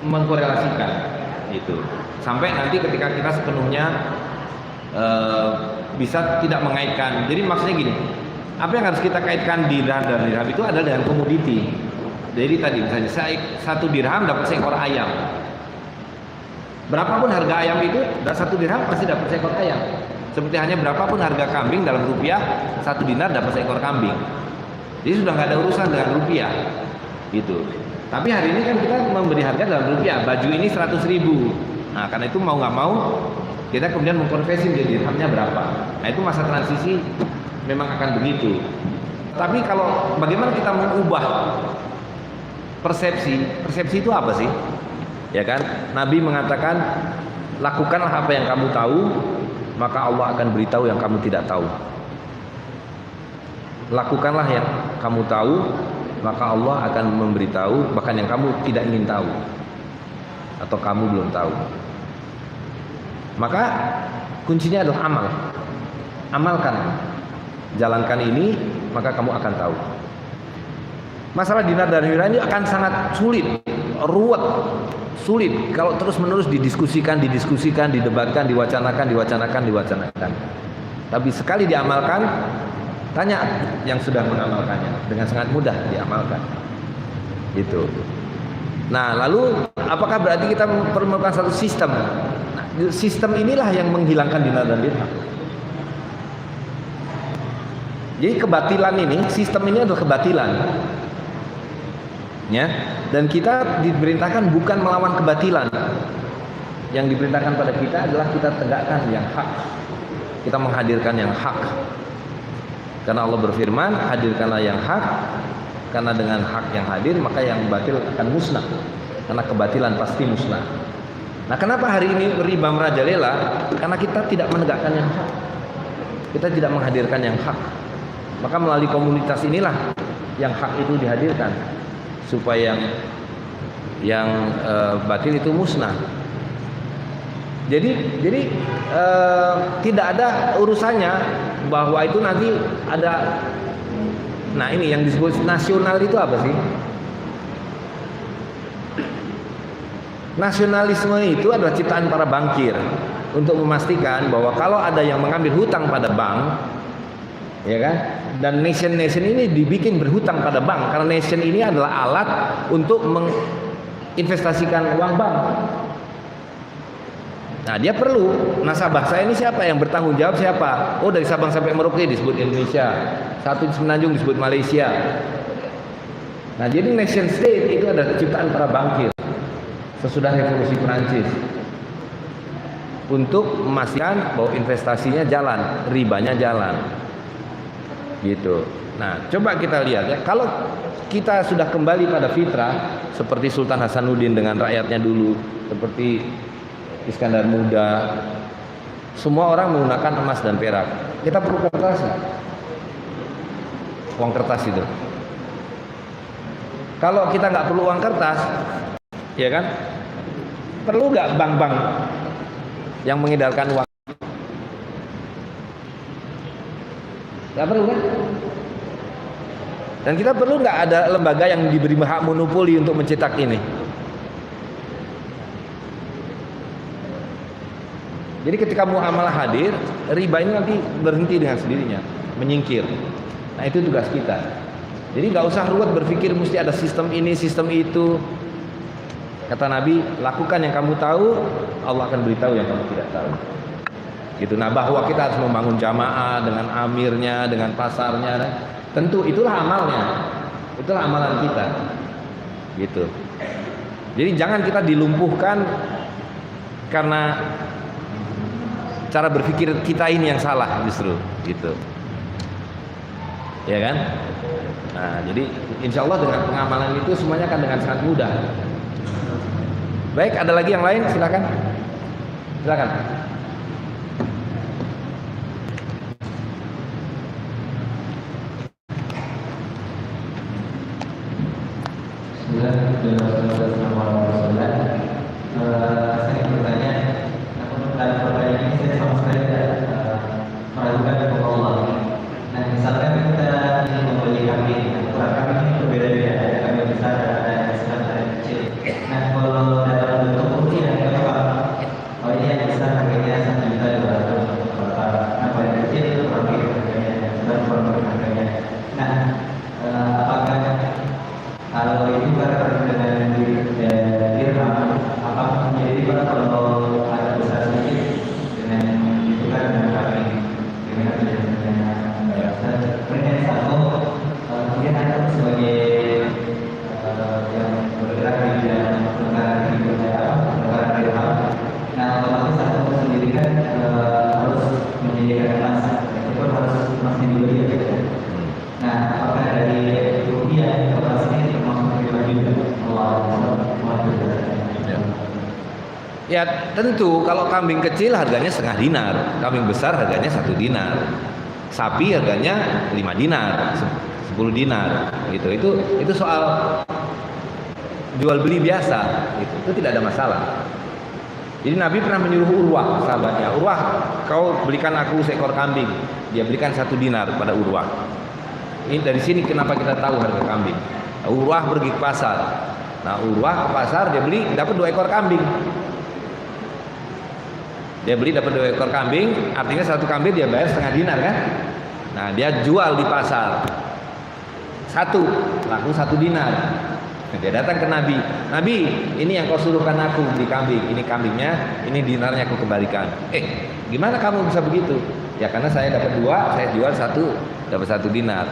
mengkorelasikan itu. Sampai nanti ketika kita sepenuhnya bisa tidak mengaitkan. Jadi maksudnya gini, apa yang harus kita kaitkan dirham dan dirham itu adalah dengan komoditi. Jadi tadi misalnya satu dirham dapat seekor ayam. Berapapun harga ayam itu, satu dirham pasti dapat seekor ayam. Seperti hanya berapapun harga kambing dalam rupiah, satu dinar dapat seekor kambing. Jadi sudah nggak ada urusan dengan rupiah, gitu. Tapi hari ini kan kita memberi harga dalam rupiah. Baju ini 100.000. Nah, karena itu mau nggak mau kita kemudian mengkonversi jadi dirhamnya berapa. Nah, itu masa transisi memang akan begitu. Tapi kalau bagaimana kita mengubah persepsi? Persepsi itu apa sih? Ya kan? Nabi mengatakan, lakukanlah apa yang kamu tahu, maka Allah akan beritahu yang kamu tidak tahu. Lakukanlah yang kamu tahu, maka Allah akan memberitahu bahkan yang kamu tidak ingin tahu atau kamu belum tahu. Maka kuncinya adalah amal. Amalkan, jalankan ini, maka kamu akan tahu. Masalah dinar dan dirham ini akan sangat sulit, ruwet, sulit kalau terus-menerus didiskusikan, didebatkan, diwacanakan. Tapi sekali diamalkan, tanya yang sudah mengamalkannya, dengan sangat mudah diamalkan. Gitu. Nah, lalu apakah berarti kita memerlukan satu sistem? Nah, sistem inilah yang menghilangkan dinar dan dirham. Jadi kebatilan ini, sistem ini adalah kebatilan. Ya, dan kita diperintahkan bukan melawan kebatilan. Yang diperintahkan pada kita adalah kita tegakkan yang hak. Kita menghadirkan yang hak. Karena Allah berfirman, hadirkanlah yang hak. Karena dengan hak yang hadir, maka yang batil akan musnah. Karena kebatilan pasti musnah. Nah, kenapa hari ini riba merajalela? Karena kita tidak menegakkan yang hak. Kita tidak menghadirkan yang hak. Maka melalui komunitas inilah yang hak itu dihadirkan, supaya yang batil itu musnah. Jadi tidak ada urusannya bahwa itu nanti ada. Nah, ini yang disebut nasional itu apa sih? Nasionalisme itu adalah ciptaan para bankir untuk memastikan bahwa kalau ada yang mengambil hutang pada bank, ya kan? Dan nation ini dibikin berhutang pada bank karena nation ini adalah alat untuk menginvestasikan uang bank. Nah, dia perlu nasabah saya ini siapa yang bertanggung jawab, siapa? Oh, dari Sabang sampai Merauke disebut Indonesia, satu di Semenanjung disebut Malaysia. Nah, jadi nation state itu adalah ciptaan para bankir sesudah revolusi Perancis untuk memastikan bahwa investasinya jalan, ribanya jalan. Gitu. Nah, coba kita lihat ya, kalau kita sudah kembali pada fitrah seperti Sultan Hasanuddin dengan rakyatnya dulu, seperti Iskandar Muda, semua orang menggunakan emas dan perak. Kita perlu kertas, uang kertas itu. Kalau kita nggak perlu uang kertas, ya kan? Perlu nggak bank-bank yang mengedarkan uang? Nggak perlu kan? Dan kita perlu nggak ada lembaga yang diberi hak monopoli untuk mencetak ini? Jadi ketika muamalah hadir, riba ini nanti berhenti dengan sendirinya, menyingkir. Nah, itu tugas kita. Jadi nggak usah ruwet berpikir mesti ada sistem ini, sistem itu. Kata Nabi, lakukan yang kamu tahu, Allah akan beritahu yang kamu tidak tahu. Gitu. Nah, bahwa kita harus membangun jamaah dengan amirnya, dengan pasarnya, tentu itulah amalnya, itulah amalan kita. Gitu. Jadi jangan kita dilumpuhkan karena cara berpikir kita ini yang salah justru, gitu. Ya kan? Nah, jadi insya Allah dengan pengamalan itu semuanya akan dengan sangat mudah. Baik, ada lagi yang lain? Silakan. Silakan. Saya bertanya, dalam pertanyaan ini saya sama sekali tidak meragukan kepada Allah. Nah, misalkan kita ingin membeli kambing, ukuran kambing ini berbeda-beda, ada kambing besar, ada yang besar, ada yang kecil. Nah, kalau dalam bentuk rupiah, kalau ini yang besar harganya 1.200.000, nah kalau yang kecil itu kurang lebih harganya, dan kurang lebih harganya. Nah, apakah kalau itu kan dengan dirham, apakah menjadi Pak kalau ada besar sedikit dengan itu kan dengan kambing, dengan kemudian satu, kemudian ada sebagai yang bergerak di bidang penukaran penukaran dirham. Nah, otomatis satu sendiri kan harus menyediakan emas, itu pun harus masih dibeli ya. Nah, apakah dari rupiah emas ini termasuk pribadi Allah? Ya tentu kalau kambing kecil harganya setengah dinar, kambing besar harganya 1 dinar, sapi harganya 5 dinar, 10 dinar, gitu. Itu soal jual beli biasa, gitu. Itu tidak ada masalah. Jadi Nabi pernah menyuruh Urwah, sahabatnya, Urwah, kau belikan aku seekor kambing. Dia belikan 1 dinar pada Urwah. Ini dari sini kenapa kita tahu harga kambing. Urwah pergi ke pasar. Nah, Urwah ke pasar, dia beli dapat 2 ekor kambing. Dia beli dapat 2 ekor kambing, artinya 1 kambing dia bayar setengah dinar kan? Nah, dia jual di pasar 1, laku 1 dinar. Nah, dia datang ke Nabi, Nabi, ini yang kau suruhkan aku beli kambing, ini kambingnya, ini dinarnya aku kembalikan. Gimana kamu bisa begitu? Ya karena saya dapat 2, saya jual 1, dapat 1 dinar.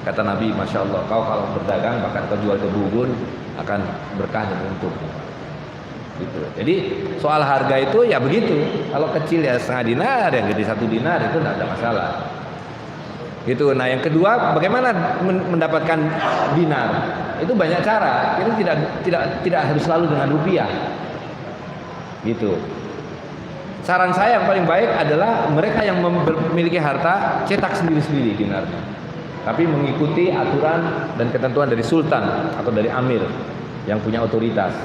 Kata Nabi, Masya Allah, kau kalau berdagang bahkan kau jual ke bubun akan berkah dan untung. Gitu. Jadi soal harga itu ya begitu. Kalau kecil ya setengah dinar, yang gede 1 dinar itu tidak ada masalah. Gitu. Nah yang kedua, bagaimana mendapatkan dinar? Itu banyak cara. Itu tidak harus selalu dengan rupiah. Gitu. Saran saya yang paling baik adalah mereka yang memiliki harta cetak sendiri-sendiri dinarnya. Tapi mengikuti aturan dan ketentuan dari sultan atau dari amir yang punya otoritas.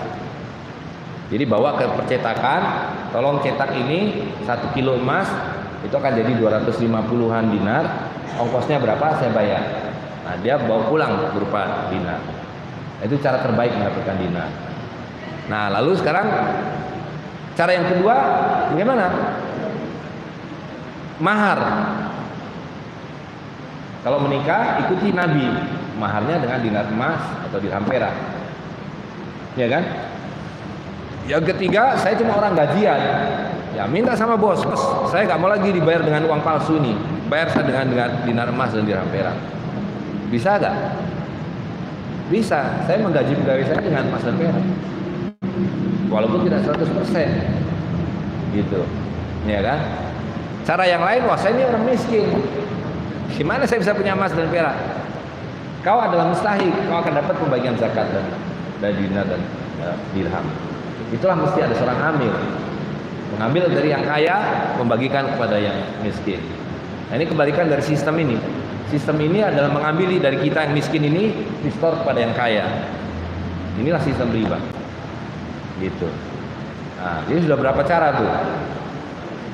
Jadi bawa ke percetakan, tolong cetak ini 1 kilo emas itu akan jadi 250-an dinar. Ongkosnya berapa saya bayar. Nah dia bawa pulang berupa dinar. Itu cara terbaik mendapatkan dinar. Nah lalu sekarang cara yang kedua bagaimana? Mahar. Kalau menikah ikuti Nabi, maharnya dengan dinar emas atau dirham perak. Ya kan? Yang ketiga, saya cuma orang gajian. Ya minta sama bos, saya nggak mau lagi dibayar dengan uang palsu nih. Bayar saya dengan dinar emas dan dirham perak. Bisa nggak? Bisa. Saya menggaji pegawai saya dengan emas dan perak. Walaupun tidak 100%. Gitu. Ya kan? Cara yang lain, wah saya ini orang miskin. Gimana saya bisa punya emas dan perak? Kau adalah mustahik, kau akan dapat pembagian zakat dan dinar dan dirham. Itulah mesti ada seorang amir mengambil dari yang kaya membagikan kepada yang miskin. Nah, ini kebalikan dari sistem ini. Sistem ini adalah mengambil dari kita yang miskin ini distor kepada yang kaya. Inilah sistem riba. Gitu. Nah, ini sudah berapa cara tuh?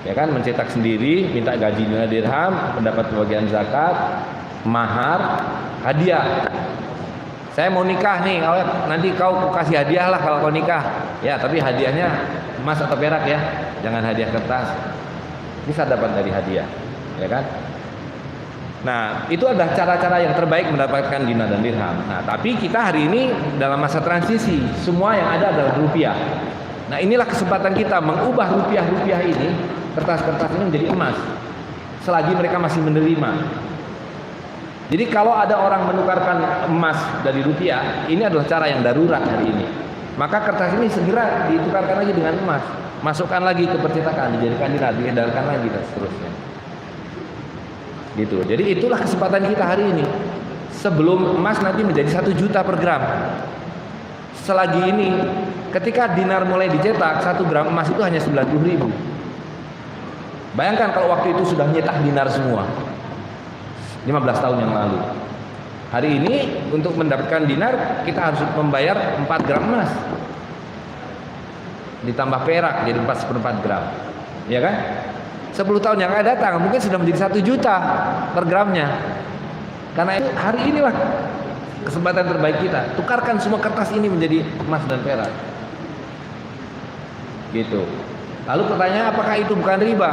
Ya kan, mencetak sendiri, minta gaji dinar dirham, mendapat pembagian zakat, mahar, hadiah. Saya mau nikah nih, nanti kau kasih hadiah lah kalau kau nikah. Ya, tapi hadiahnya emas atau perak ya, jangan hadiah kertas. Bisa dapat dari hadiah, ya kan? Nah, itu adalah cara-cara yang terbaik mendapatkan dinar dan dirham. Nah, tapi kita hari ini dalam masa transisi, semua yang ada adalah rupiah. Nah, inilah kesempatan kita mengubah rupiah-rupiah ini, kertas-kertas ini menjadi emas. Selagi mereka masih menerima. Jadi kalau ada orang menukarkan emas dari rupiah, ini adalah cara yang darurat hari ini. Maka kertas ini segera ditukarkan lagi dengan emas. Masukkan lagi ke percetakan, dijadikan dinar, diedarkan lagi dan seterusnya. Gitu. Jadi itulah kesempatan kita hari ini. Sebelum emas nanti menjadi 1 juta per gram. Selagi ini, ketika dinar mulai dicetak, 1 gram emas itu hanya 90.000. Bayangkan kalau waktu itu sudah nyetak dinar semua, 15 tahun yang lalu. Hari ini untuk mendapatkan dinar kita harus membayar 4 gram emas, ditambah perak jadi 4/4 gram, ya kan? 10 tahun yang akan datang mungkin sudah menjadi 1 juta per gramnya. Karena itu hari inilah kesempatan terbaik kita. Tukarkan semua kertas ini menjadi emas dan perak. Gitu. Lalu pertanyaan, apakah itu bukan riba?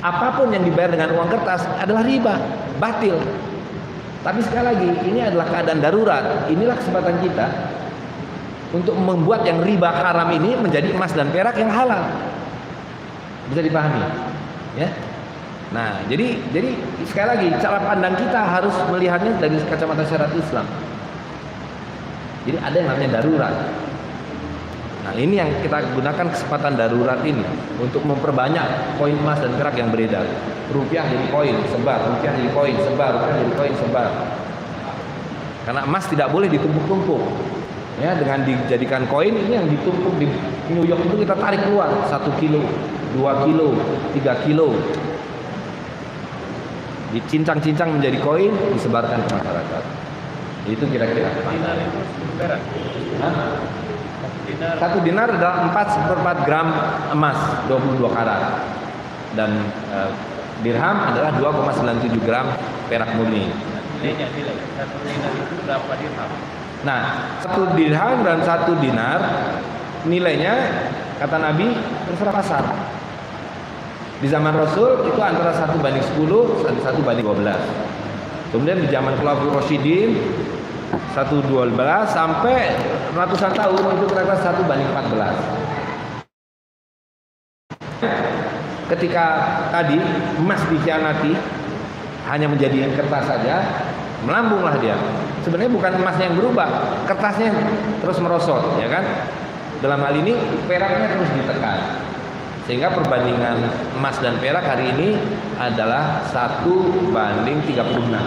Apapun yang dibayar dengan uang kertas adalah riba, batil. Tapi sekali lagi, ini adalah keadaan darurat. Inilah kesempatan kita untuk membuat yang riba haram ini menjadi emas dan perak yang halal. Bisa dipahami, ya. Nah, jadi sekali lagi cara pandang kita harus melihatnya dari kacamata syariat Islam. Jadi ada yang namanya darurat. Nah, ini yang kita gunakan kesempatan darurat ini untuk memperbanyak koin emas dan perak yang beredar. Rupiah jadi koin, sebar, rupiah jadi koin, sebar, rupiah jadi koin, sebar. Karena emas tidak boleh ditumpuk-tumpuk. Ya, dengan dijadikan koin ini yang ditumpuk di New York itu kita tarik keluar 1 kilo, 2 kilo, 3 kilo. Dicincang-cincang menjadi koin, disebarkan ke masyarakat. Itu kira-kira. Dinar itu perak. Hah? Dinar 1 dinar adalah 4/4 gram emas 22 karat. Dan dirham adalah 2,97 gram perak murni. nilai 1 dinar itu berapa dirham? Nah, 1 dirham dan 1 dinar nilainya kata Nabi terserah pasar. Di zaman Rasul itu antara 1/10 dan 1/12. Kemudian di zaman Khulafaur Rasyidin 1/12 sampai ratusan tahun itu kira-kira 1/14. Ketika tadi emas dikhianati hanya menjadi kertas saja, melambunglah dia. Sebenarnya bukan emasnya yang berubah, kertasnya terus merosot, ya kan? Dalam hal ini peraknya terus ditekan. Sehingga perbandingan emas dan perak hari ini adalah 1/36.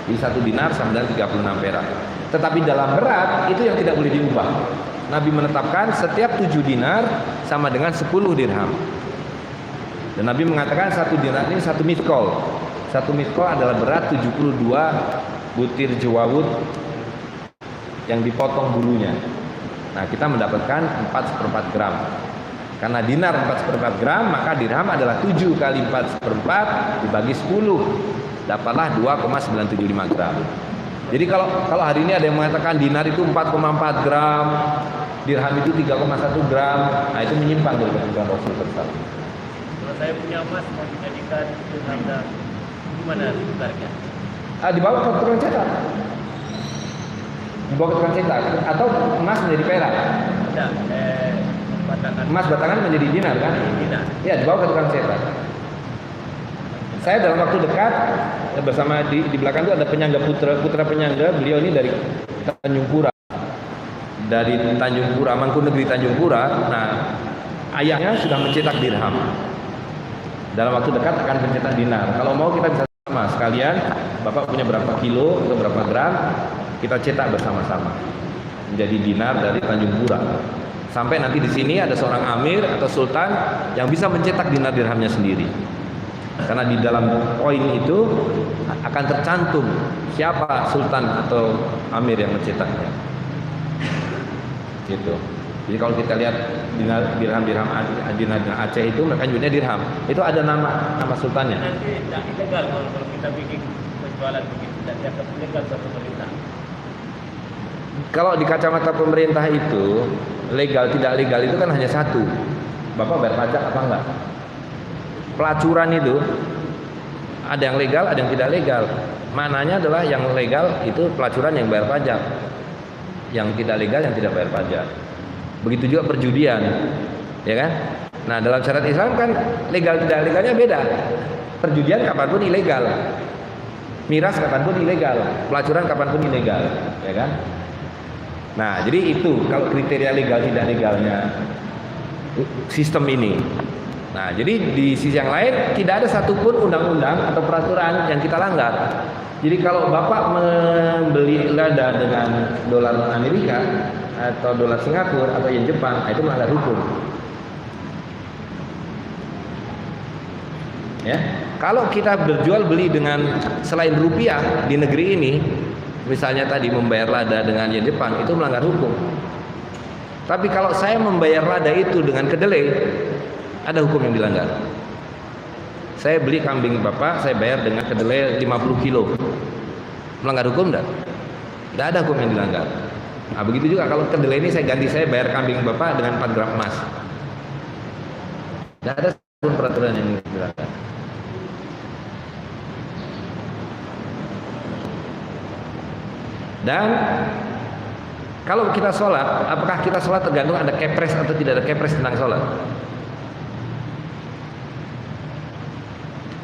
Jadi 1 dinar sama dengan 36 perak. Tetapi dalam berat itu yang tidak boleh diubah. Nabi menetapkan setiap 7 dinar sama dengan 10 dirham. Dan Nabi mengatakan 1 dinar ini 1 miskol. 1 miskol adalah berat 72 butir jawawut yang dipotong bulunya. Nah, kita mendapatkan 4/4 gram. Karena dinar 4/4 gram, maka dirham adalah 7 kali 4/4 dibagi 10. Dapatlah 2,975 gram. Jadi kalau hari ini ada yang mengatakan dinar itu 4,4 gram, dirham itu 3,1 gram, nah itu menyimpang dari ketentuan Rasul tersebut. Kalau saya punya emas mau dijadikan dirham, gimana tukarnya? Dibawa ke tukang cetak. Dibawa ke tukang cetak atau emas menjadi perak. Ada batangan. Emas batangan menjadi dinar kan? Dinar. Ya, dibawa ke tukang cetak. Saya dalam waktu dekat bersama di belakang itu ada penyangga putra penyangga, beliau ini dari Tanjung Pura. Dari Tanjung Pura, Mangkunegara Tanjung Pura. Nah, ayahnya sudah mencetak dirham. Dalam waktu dekat akan mencetak dinar. Kalau mau kita bisa sama sekalian, Bapak punya berapa kilo atau berapa gram, kita cetak bersama-sama menjadi dinar dari Tanjung Pura. Sampai nanti di sini ada seorang amir atau sultan yang bisa mencetak dinar dirhamnya sendiri. Karena di dalam koin itu akan tercantum siapa sultan atau amir yang mencetaknya. Gitu. Jadi kalau kita lihat dirham Aceh itu mereka nyebutnya dirham. Itu ada nama sultannya. Nanti tidak ilegal kalau kita bikin penjualan begitu, dan dianggap ilegal oleh pemerintah. Kalau di kacamata pemerintah itu legal tidak legal itu kan hanya satu. Bapak bayar pajak apa enggak? Pelacuran itu Ada yang legal, ada yang tidak legal. Mananya adalah yang legal itu pelacuran yang bayar pajak. Yang tidak legal yang tidak bayar pajak. Begitu juga perjudian, ya kan? Nah, dalam syariat Islam kan legal tidak legalnya beda. Perjudian kapanpun ilegal, miras kapanpun ilegal, pelacuran kapanpun ilegal, ya kan? Nah, jadi itu kalau kriteria legal tidak legalnya sistem ini. Nah, jadi di sisi yang lain tidak ada satupun undang-undang atau peraturan yang kita langgar. Jadi kalau Bapak membeli lada dengan dolar Amerika atau dolar Singapura atau yen Jepang, itu melanggar hukum. Ya, kalau kita berjual beli dengan selain rupiah di negeri ini, misalnya tadi membayar lada dengan yen Jepang, itu melanggar hukum. Tapi kalau saya membayar lada itu dengan kedelai, ada hukum yang dilanggar. Saya beli kambing Bapak, saya bayar dengan kedelai 50 kilo. Melanggar hukum enggak? Tidak ada hukum yang dilanggar. Nah, begitu juga kalau kedelai ini saya ganti, saya bayar kambing Bapak dengan 4 gram emas. Tidak ada peraturan yang dilanggar. Dan kalau kita sholat, apakah kita sholat tergantung ada kepres atau tidak ada kepres tentang sholat?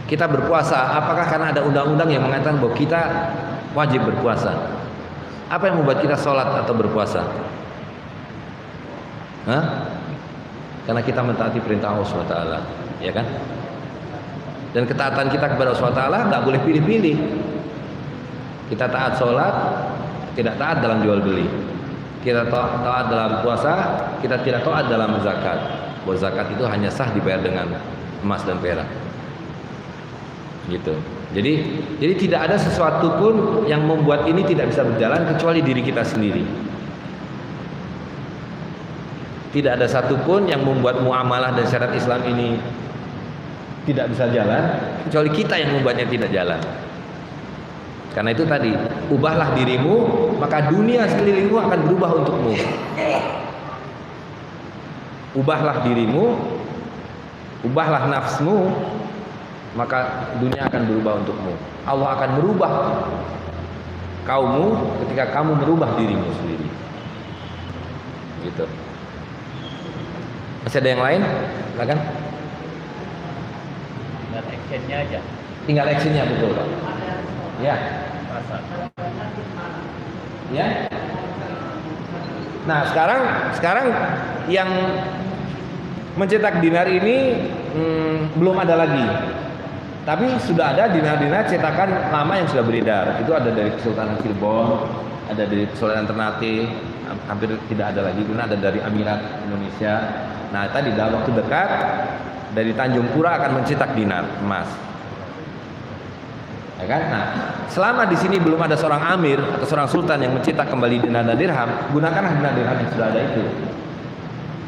Kita berpuasa, apakah karena ada undang-undang yang mengatakan bahwa kita wajib berpuasa? Apa yang membuat kita sholat atau berpuasa? Hah? Karena kita mentaati perintah Allah SWT, ya kan? Dan ketaatan kita kepada Allah SWT nggak boleh pilih-pilih. Kita taat sholat, tidak taat dalam jual beli. Kita taat dalam puasa, kita tidak taat dalam zakat. Bahwa zakat itu hanya sah dibayar dengan emas dan perak. Gitu. Jadi tidak ada sesuatu pun yang membuat ini tidak bisa berjalan kecuali diri kita sendiri. Tidak ada satupun yang membuat muamalah dan syariat Islam ini tidak bisa jalan kecuali kita yang membuatnya tidak jalan. Karena itu tadi, ubahlah dirimu, maka dunia sekelilingmu akan berubah untukmu. Ubahlah dirimu, ubahlah nafsmu, maka dunia akan berubah untukmu. Allah akan merubah kaummu ketika kamu merubah dirimu sendiri. Gitu. Masih ada yang lain? Silakan. Tinggal actionnya aja. Tinggal actionnya, betul Pak. Ya. Ya. Nah, sekarang yang mencetak dinar ini belum ada lagi. Tapi sudah ada dinar-dinar cetakan lama yang sudah beredar. Itu ada dari Kesultanan Cirebon, ada dari Kesultanan Ternate, hampir tidak ada lagi, karena ada dari Emirat Indonesia. Nah, tadi dalam waktu dekat dari Tanjung Pura akan mencetak dinar emas. Ya kan? Nah, selama di sini belum ada seorang amir atau seorang sultan yang mencetak kembali dinar dan dirham, gunakanlah dinar dirham yang sudah ada itu.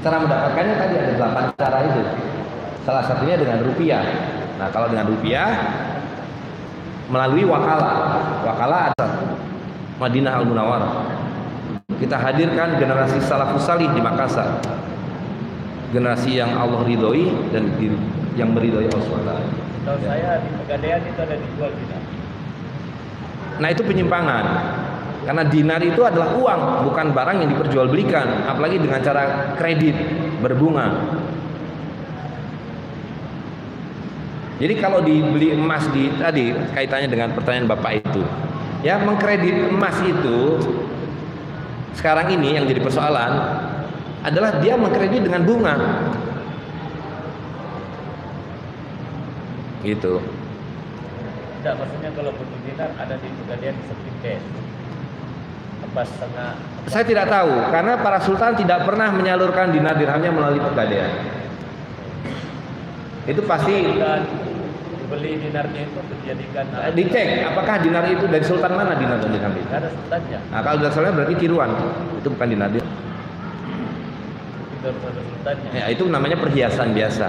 Cara mendapatkannya tadi ada 8 cara itu. Salah satunya dengan rupiah. Nah, kalau dengan rupiah melalui wakalah ada Madinah Al Munawwarah. Kita hadirkan generasi salafus salih di Makassar. Generasi yang Allah ridhoi dan yang meridhoi Allah SWT. Tahu saya di Pegadaian itu ada dijual dinar. Nah, itu penyimpangan. Karena dinar itu adalah uang, bukan barang yang diperjualbelikan, apalagi dengan cara kredit berbunga. Jadi kalau dibeli emas tadi kaitannya dengan pertanyaan Bapak itu, ya, mengkredit emas itu sekarang ini yang jadi persoalan adalah dia mengkredit dengan bunga. Gitu. Tidak, maksudnya kalau bentuk dinar ada di Pegadaian seperti cash. Apa setengah? Saya tidak tahu karena para sultan tidak pernah menyalurkan dinar dirhamnya melalui Pegadaian. Itu pasti beli dinarnya itu untuk dijadikan dicek apakah dinar itu dari sultan mana dinar dan dirham itu. ada sultannya. Nah, kalau dari sultan berarti tiruan. Itu bukan dinar dirham. Itu harus ada sultannya. Ya, itu namanya perhiasan biasa.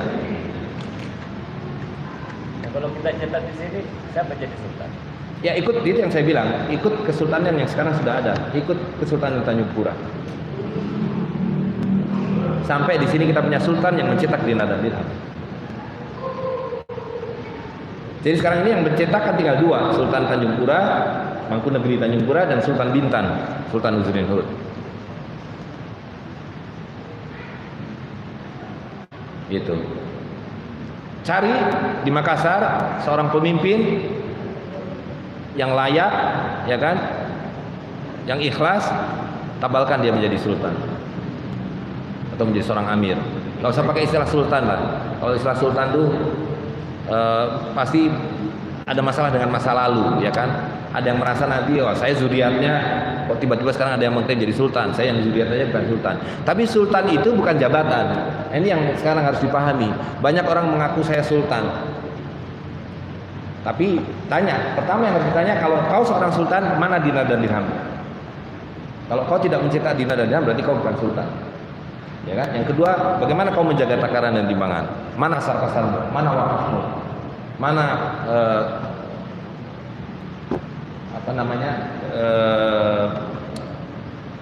Nah, kalau kita cetak di sini, siapa jadi sultan? Ya, ikut itu yang saya bilang, ikut kesultanan yang sekarang sudah ada, ikut Kesultanan Tanjung Pura. Sampai di sini kita punya sultan yang mencetak dinar dan dirham. Jadi sekarang ini yang bercetak kan tinggal dua, Sultan Tanjung Pura, Mangkunegara Tanjung Pura, dan Sultan Bintan, Sultan Husain Hud. Gitu. Cari di Makassar seorang pemimpin yang layak, ya kan, yang ikhlas, tabalkan dia menjadi sultan atau menjadi seorang amir. Gak usah pakai istilah sultan lah. Kalau istilah sultan tuh pasti ada masalah dengan masa lalu, ya kan. Ada yang merasa nanti, oh saya zuriatnya, kok tiba-tiba sekarang ada yang mengklaim jadi sultan, saya yang zuriatnya bukan sultan. Tapi sultan itu bukan jabatan. Ini yang sekarang harus dipahami. Banyak orang mengaku saya sultan. Tapi tanya, pertama yang harus ditanya, kalau kau seorang sultan, mana dinar dan dirham? Kalau kau tidak mencetak dinar dan dirham, berarti kau bukan sultan. Ya kan? Yang kedua, bagaimana kau menjaga takaran dan timbangan? Mana sarkasarmu? Mana wakafmu? Mana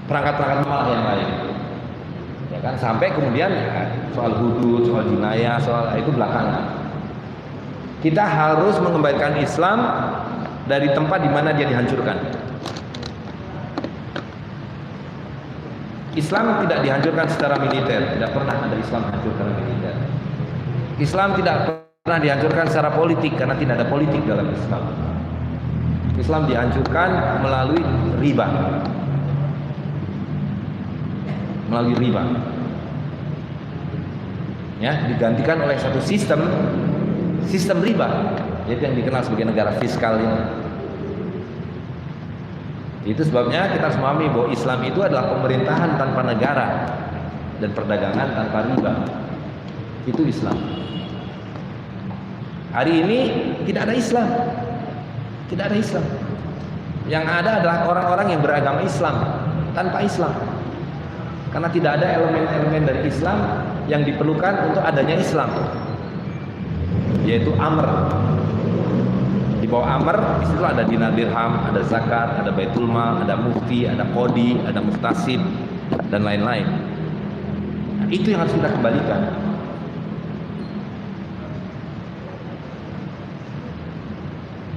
perangkat-perangkat malah yang lain, ya kan, sampai kemudian ya, soal hudud, soal jinayah, soal itu belakangan. Kita harus mengembalikan Islam dari tempat di mana dia dihancurkan. Islam tidak dihancurkan secara militer, tidak pernah ada Islam hancurkan militer. Islam tidak pernah dihancurkan secara politik, karena tidak ada politik dalam Islam. Islam dihancurkan melalui riba. Melalui riba. Ya, digantikan oleh satu sistem riba, yaitu yang dikenal sebagai negara fiskal ini. Itu sebabnya kita harus memahami bahwa Islam itu adalah pemerintahan tanpa negara dan perdagangan tanpa riba. Itu Islam. Hari ini tidak ada Islam. Tidak ada Islam. Yang ada adalah orang-orang yang beragama Islam tanpa Islam. Karena tidak ada elemen-elemen dari Islam yang diperlukan untuk adanya Islam, yaitu amr. Di bawah amr di situ ada dinar dirham, ada zakat, ada baitul mal, ada mufti, ada qadi, ada mustasib, dan lain-lain. Nah, itu yang harus kita kembalikan.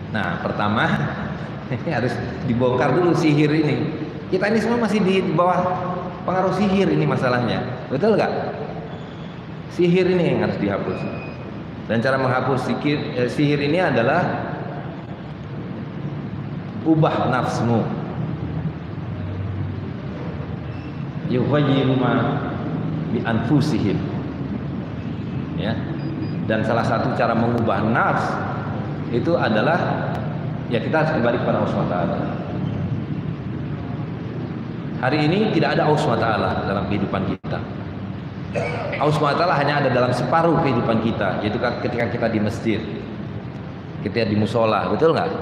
Nah, pertama ini harus dibongkar dulu sihir ini. Kita ini semua masih di bawah pengaruh sihir ini masalahnya. Betul nggak? Sihir ini yang harus dihapus. Dan cara menghapus sihir ini adalah ubah nafsmu. Yughayyiru ma bi anfusihim. Ya. Dan salah satu cara mengubah nafs itu adalah ya kita harus kembali kepada Allah SWT. Hari ini tidak ada Allah SWT dalam kehidupan kita. Allah SWT hanya ada dalam separuh kehidupan kita, yaitu ketika kita di masjid, kita di musola, betul nggak?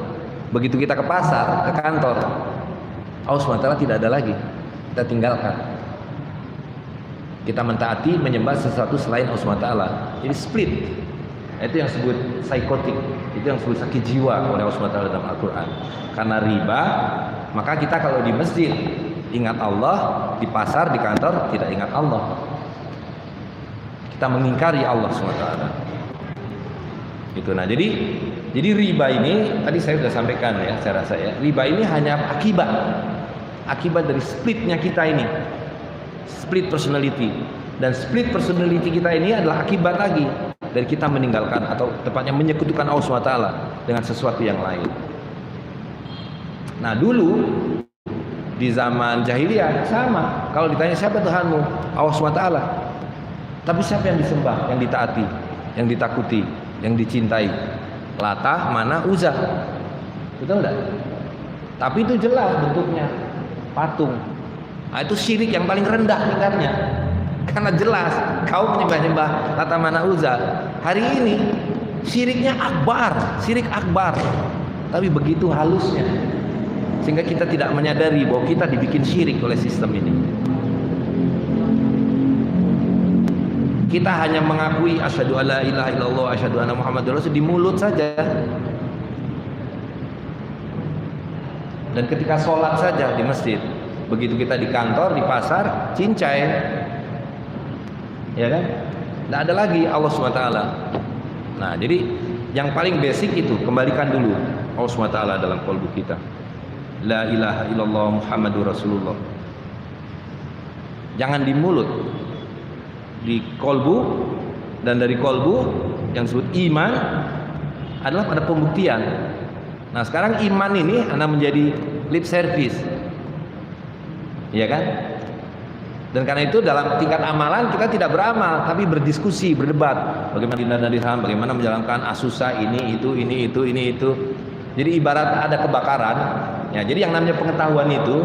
Begitu kita ke pasar, ke kantor, Allah SWT tidak ada lagi. Kita tinggalkan. Kita mentaati, menyembah sesuatu selain Allah SWT. Jadi split. Itu yang disebut psikotik, itu yang disebut sakit jiwa oleh Allah SWT dalam Al-Quran. Karena riba, maka kita kalau di masjid ingat Allah, di pasar, di kantor tidak ingat Allah. Kita mengingkari Allah SWT. Itu. Nah, jadi riba ini tadi saya sudah sampaikan ya, saya rasa ya, riba ini hanya akibat dari splitnya kita ini, split personality. Dan split personality kita ini adalah akibat lagi dari kita meninggalkan atau tepatnya menyekutukan Allah SWT dengan sesuatu yang lain. Nah, dulu di zaman jahiliyah sama. Kalau ditanya siapa Tuhanmu? Allah SWT. Tapi siapa yang disembah, yang ditaati, yang ditakuti, yang dicintai? Latah, Manah, Uzza. Betul enggak? Tapi itu jelas bentuknya patung. Nah, itu syirik yang paling rendah tingkatnya. Karena jelas kau menyembah-nyembah Lata, Manah, Uzza. Hari ini syiriknya akbar, syirik akbar. Tapi begitu halusnya sehingga kita tidak menyadari bahwa kita dibikin syirik oleh sistem ini. Kita hanya mengakui asyhadu alla ilaha illallah, asyhadu anna muhammadar rasul di mulut saja. Dan ketika sholat saja di masjid. Begitu kita di kantor, di pasar, cincai. Ya kan? Tidak ada lagi Allah SWT. Nah, jadi yang paling basic itu kembalikan dulu Allah SWT dalam kolbu kita. La ilaha illallah Muhammadur Rasulullah. Jangan di mulut, di kolbu, dan dari kolbu yang disebut iman adalah pada pembuktian. Nah, sekarang iman ini Anda menjadi lip service, ya kan? Dan karena itu dalam tingkat amalan kita tidak beramal, tapi berdiskusi, berdebat. Bagaimana dinar dan dirham, bagaimana menjalankan asusa ini itu. Jadi ibarat ada kebakaran. Ya, jadi yang namanya pengetahuan itu,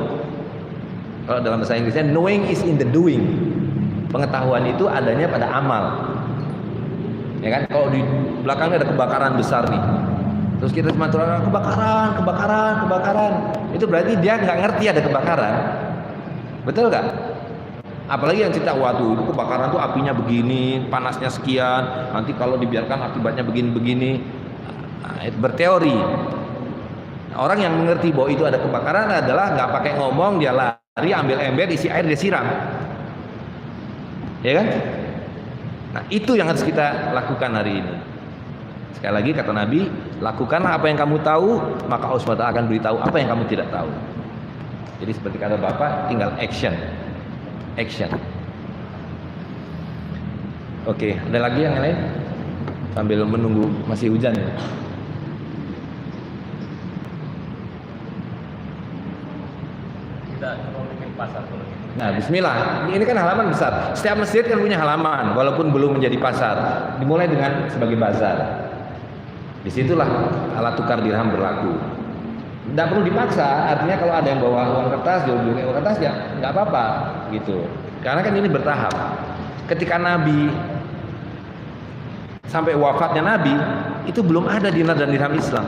kalau dalam bahasa Inggrisnya knowing is in the doing. Pengetahuan itu adanya pada amal. Ya kan? Kalau di belakangnya ada kebakaran besar nih, terus kita cuma kebakaran, itu berarti dia nggak ngerti ada kebakaran. Betul nggak? Apalagi yang cerita, waduh itu kebakaran tuh apinya begini, panasnya sekian, nanti kalau dibiarkan akibatnya begini-begini. Nah, itu berteori. Orang yang mengerti bahwa itu ada kebakaran adalah nggak pakai ngomong, dia lari ambil ember, isi air, dia siram, ya kan? Nah, itu yang harus kita lakukan hari ini. Sekali lagi kata Nabi, lakukanlah apa yang kamu tahu, maka Allah SWT akan beritahu apa yang kamu tidak tahu. Jadi seperti kata Bapak, tinggal action. Oke, ada lagi yang lain? Sambil menunggu, masih hujan ya. Kita mau bikin pasar dulu. Nah, bismillah. Ini kan halaman besar. Setiap masjid kan punya halaman, walaupun belum menjadi pasar. Dimulai dengan sebagai bazar. Disitulah alat tukar dirham berlaku. Tidak perlu dipaksa, artinya kalau ada yang bawa uang kertas, jual uang kertas ya nggak apa-apa gitu. Karena kan ini bertahap. Ketika Nabi sampai wafatnya Nabi, itu belum ada dinar dan dirham Islam.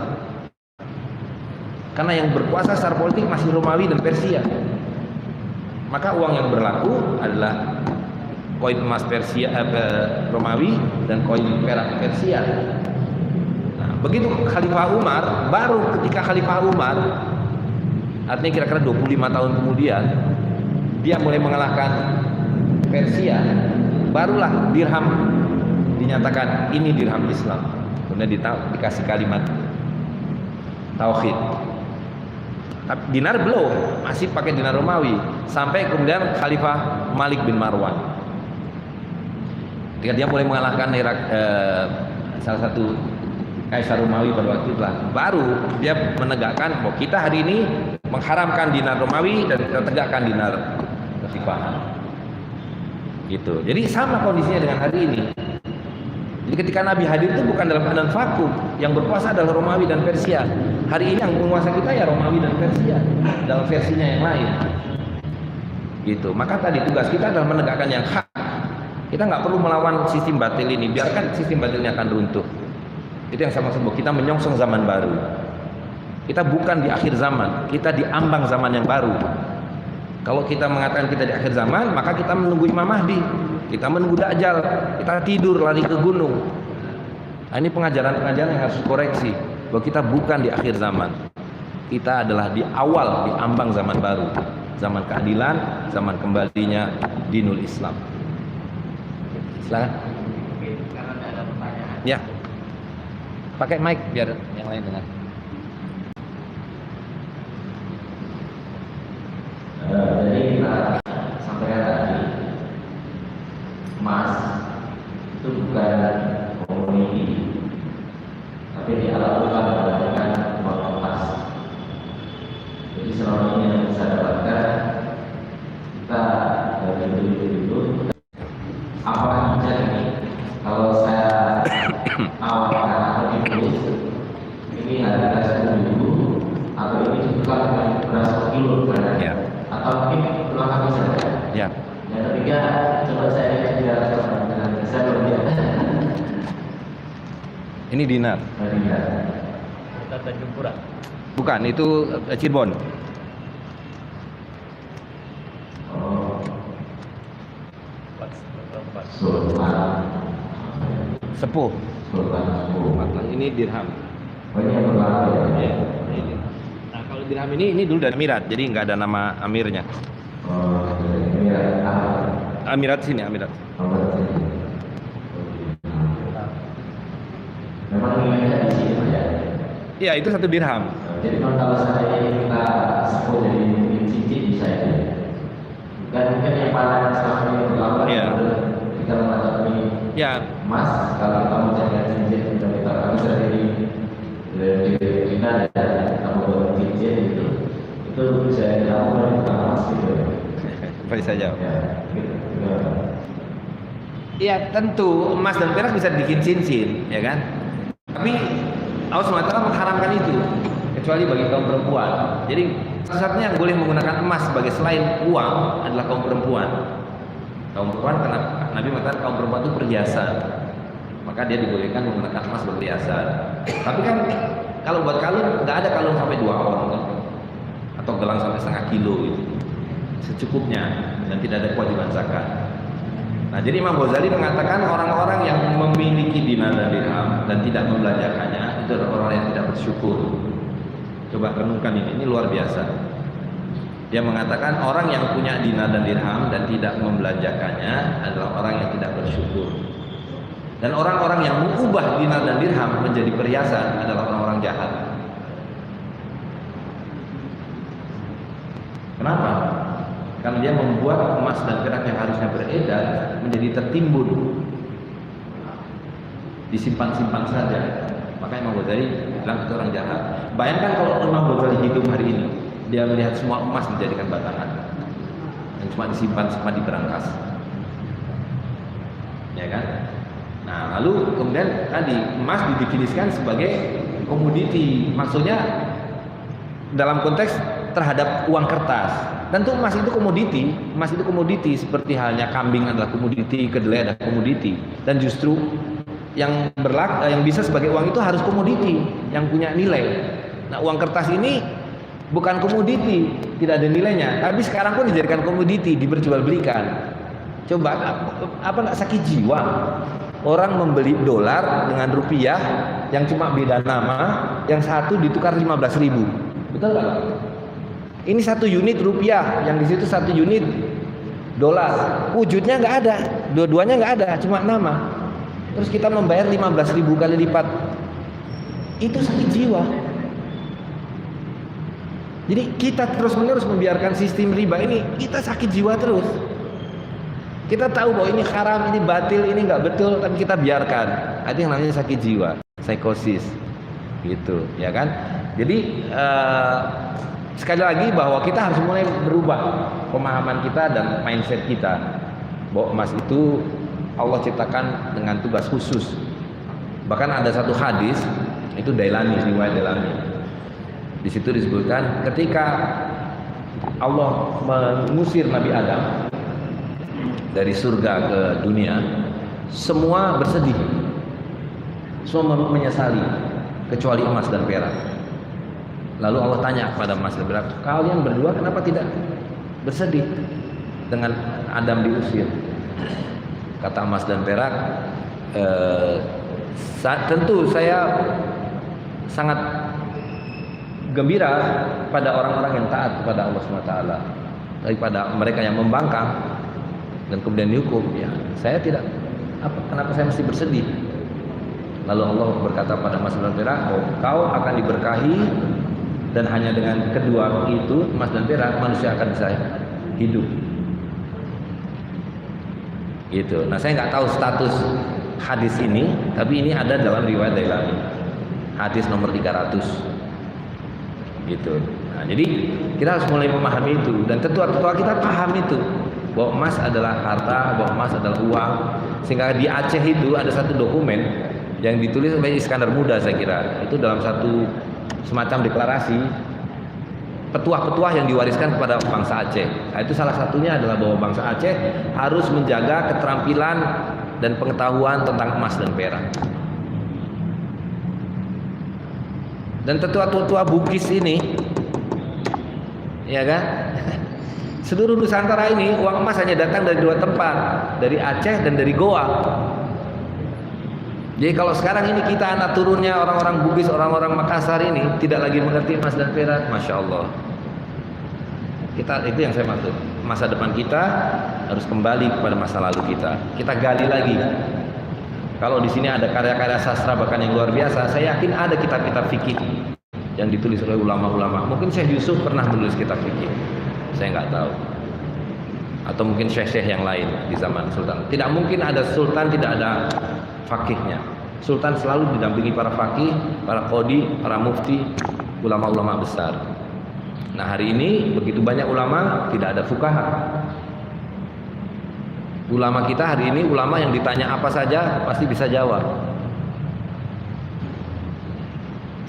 Karena yang berkuasa secara politik masih Romawi dan Persia. Maka uang yang berlaku adalah koin emas Persia, Romawi, dan koin perak Persia. Begitu Khalifah Umar, baru ketika Khalifah Umar, artinya kira-kira 25 tahun kemudian, dia mulai mengalahkan Persia, barulah dirham dinyatakan ini dirham Islam. Kemudian dikasih kalimat tauhid. Tapi dinar belum, masih pakai dinar Romawi, sampai kemudian Khalifah Malik bin Marwan. Ketika dia mulai mengalahkan salah satu Kaisar Romawi pada waktu itulah, baru dia menegakkan bahwa kita hari ini mengharamkan dinar Romawi dan kita tegakkan dinar kekhalifahan. Gitu. Jadi sama kondisinya dengan hari ini. Jadi ketika Nabi hadir itu bukan dalam keadaan vakum, yang berkuasa adalah Romawi dan Persia. Hari ini yang penguasa kita ya Romawi dan Persia dalam versinya yang lain. Gitu. Maka tadi tugas kita adalah menegakkan yang hak. Kita nggak perlu melawan sistem batil ini, biarkan sistem batilnya akan runtuh. Itu yang sama sebut kita menyongsong zaman baru. Kita bukan di akhir zaman, kita di ambang zaman yang baru. Kalau kita mengatakan kita di akhir zaman, maka kita menunggu Imam Mahdi, kita menunggu Dajjal, kita tidur lari ke gunung. Nah, ini pengajaran-pengajaran yang harus dikoreksi bahwa kita bukan di akhir zaman. Kita adalah di awal, di ambang zaman baru, zaman keadilan, zaman kembalinya dinul Islam. Silakan. Oke, karena ada pertanyaan. Ya. Pakai mic biar yang lain dengar. Jadi kita sampaikan tadi, emas itu bukan komoditi, tapi dialakukan dengan uang emas. Jadi selama ini yang bisa dapatkan kita dari itu apa aja ini? Kalau saya awalkan atau ditulis ini harga 10.000 atau ini ditukar dengan beras per kilo Ya. atau mungkin pulang kami saja. Ya. Yang ketiga, coba saya jelaskan dengan saya berbicara. Ini dinar. Kita Tanjung Pura. Bukan, itu Cirebon. Oh, Pas. Sultan. Sepuh. Sultan sepuluh. Ini dirham. Banyak yang berlaku ya. Ya. Nah, kalau dirham ini dulu dari Amirat, jadi nggak ada nama amirnya. Oh, ini ya. Amirat sini, Amirat. memang nilainya di sini Mas ya. Iya, itu 1 dirham. Jadi kalau seandainya kita sebut jadi cincin bisa ya. Dan mungkin yang paling selama ini berlaku Iya. kita menghadapi Ya, emas, kalau kita mau cari cincin dan kita harus dari kita dan kita mau cincin itu bisa dilakukan dengan emas gitu. baik saja. Ya, gitu. Iya, tentu emas dan perak bisa bikin cincin, ya kan? Tapi Allah SWT mengharamkan itu, kecuali bagi kaum perempuan. Jadi satu-satunya yang boleh menggunakan emas sebagai selain uang adalah kaum perempuan. Kaum perempuan, karena Nabi mengatakan kaum perempuan itu perhiasan, maka dia dibolehkan menggunakan emas sebagai perhiasan. Tapi kan kalau buat kalung nggak ada kalung sampai 2 ons kan? Atau gelang sampai setengah kilo gitu. Secukupnya dan tidak ada kewajiban zakat. Nah, jadi Imam Ghazali mengatakan orang-orang yang memiliki dinar dan dirham dan tidak membelanjakannya itu adalah orang yang tidak bersyukur. Coba renungkan ini luar biasa. Dia mengatakan orang yang punya dinar dan dirham dan tidak membelanjakannya adalah orang yang tidak bersyukur. Dan orang-orang yang mengubah dinar dan dirham menjadi perhiasan adalah orang-orang jahat. Kenapa? Karena dia membuat emas dan perak yang harusnya beredar menjadi tertimbun, disimpan-simpan saja. Maka Imam Ghazali bilang itu orang jahat. Bayangkan kalau Imam Ghazali hidup hari ini, dia melihat semua emas dijadikan batangan yang cuma disimpan di berangkas, ya kan? Nah, lalu kemudian tadi emas didefinisikan sebagai komoditi, maksudnya dalam konteks terhadap uang kertas. Tentu emas itu komoditi, seperti halnya kambing adalah komoditi, kedelai adalah komoditi, dan justru yang bisa sebagai uang itu harus komoditi yang punya nilai. Nah, uang kertas ini bukan komoditi, tidak ada nilainya, tapi sekarang pun dijadikan komoditi, diperjualbelikan. Coba apa nggak sakit jiwa orang membeli dolar dengan rupiah yang cuma beda nama, yang satu ditukar 15.000, betul nggak? Ini 1 unit rupiah, yang di situ 1 unit dolar. Wujudnya nggak ada, dua-duanya nggak ada, cuma nama. Terus kita membayar 15.000 kali lipat. Itu sakit jiwa. Jadi kita terus-menerus membiarkan sistem riba ini, kita sakit jiwa terus. Kita tahu bahwa ini haram, ini batil, ini nggak betul, tapi kita biarkan. Itu yang namanya sakit jiwa, psikosis, gitu, ya kan? Jadi sekali lagi bahwa kita harus mulai berubah pemahaman kita dan mindset kita bahwa emas itu Allah ciptakan dengan tugas khusus. Bahkan ada satu hadis itu Dailami, riwayat Dailami. Di situ disebutkan ketika Allah mengusir Nabi Adam dari surga ke dunia, semua bersedih, semua menyesali kecuali emas dan perak. Lalu Allah tanya kepada emas dan perak, kalian berdua kenapa tidak bersedih dengan Adam diusir? Kata emas dan perak, tentu saya sangat gembira pada orang-orang yang taat kepada Allah SWT, daripada mereka yang membangkang dan kemudian dihukum. Ya, saya tidak. Kenapa saya mesti bersedih? Lalu Allah berkata pada emas dan perak, kau akan diberkahi, dan hanya dengan kedua itu, emas dan perak, manusia akan bisa hidup. Gitu. Nah, saya nggak tahu status hadis ini, tapi ini ada dalam riwayat Dailami, hadis nomor 300. Gitu. Nah, jadi kita harus mulai memahami itu, dan tetua-tetua kita paham itu, bahwa emas adalah harta, bahwa emas adalah uang. Sehingga di Aceh itu ada satu dokumen yang ditulis oleh Iskandar Muda, saya kira itu dalam satu semacam deklarasi petuah-petuah yang diwariskan kepada bangsa Aceh. Nah, itu salah satunya adalah bahwa bangsa Aceh harus menjaga keterampilan dan pengetahuan tentang emas dan perak. Dan tetua-tetua Bugis ini, ya kan, seluruh Nusantara ini uang emas hanya datang dari 2 tempat, dari Aceh dan dari Goa. Jadi kalau sekarang ini kita anak turunnya orang-orang Bugis, orang-orang Makassar ini tidak lagi mengerti emas dan perak, Masya Allah. Itu yang saya maksud. Masa depan kita harus kembali kepada masa lalu kita. Kita gali lagi Kalau di sini ada karya-karya sastra bahkan yang luar biasa, saya yakin ada kitab-kitab fikih yang ditulis oleh ulama-ulama. Mungkin Syekh Yusuf pernah menulis kitab fikih, saya nggak tahu. Atau mungkin syekh-syekh yang lain di zaman Sultan. Tidak mungkin ada sultan tidak ada fakihnya. Sultan selalu didampingi para fakih, para qadi, para mufti, ulama-ulama besar. Nah, hari ini begitu banyak ulama, tidak ada fuqaha. Ulama kita hari ini ulama yang ditanya apa saja pasti bisa jawab.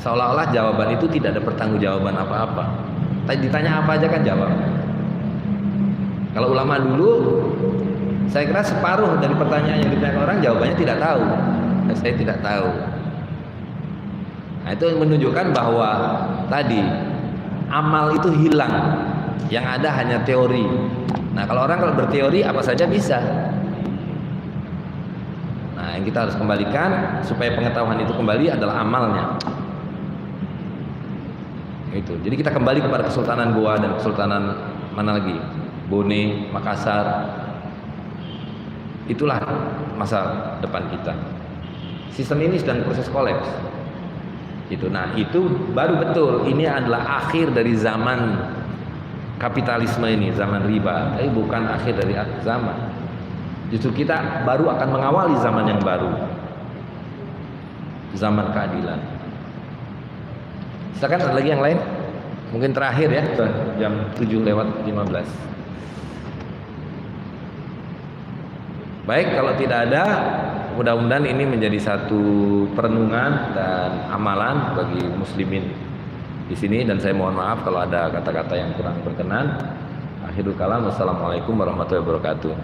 Seolah-olah jawaban itu tidak ada pertanggungjawaban apa-apa. Ditanya apa aja kan jawab. Kalau ulama dulu, saya kira separuh dari pertanyaan yang ditanya orang jawabannya tidak tahu. Saya tidak tahu. Nah, itu menunjukkan bahwa tadi amal itu hilang, yang ada hanya teori. Nah, kalau berteori apa saja bisa. Nah, yang kita harus kembalikan supaya pengetahuan itu kembali adalah amalnya. Itu. Jadi kita kembali kepada Kesultanan Goa dan Kesultanan mana lagi? Bone, Makassar. Itulah masa depan kita. Sistem ini sedang proses kolaps. Itu. Nah, itu baru betul. Ini adalah akhir dari zaman kapitalisme ini, zaman riba. Tapi bukan akhir dari zaman. Justru kita baru akan mengawali zaman yang baru. Zaman keadilan. Silakan ada lagi yang lain? Mungkin terakhir ya, jam 7:15. Baik, kalau tidak ada, mudah-mudahan ini menjadi satu perenungan dan amalan bagi muslimin di sini. Dan saya mohon maaf kalau ada kata-kata yang kurang berkenan. Akhirul kalam, wassalamualaikum warahmatullahi wabarakatuh.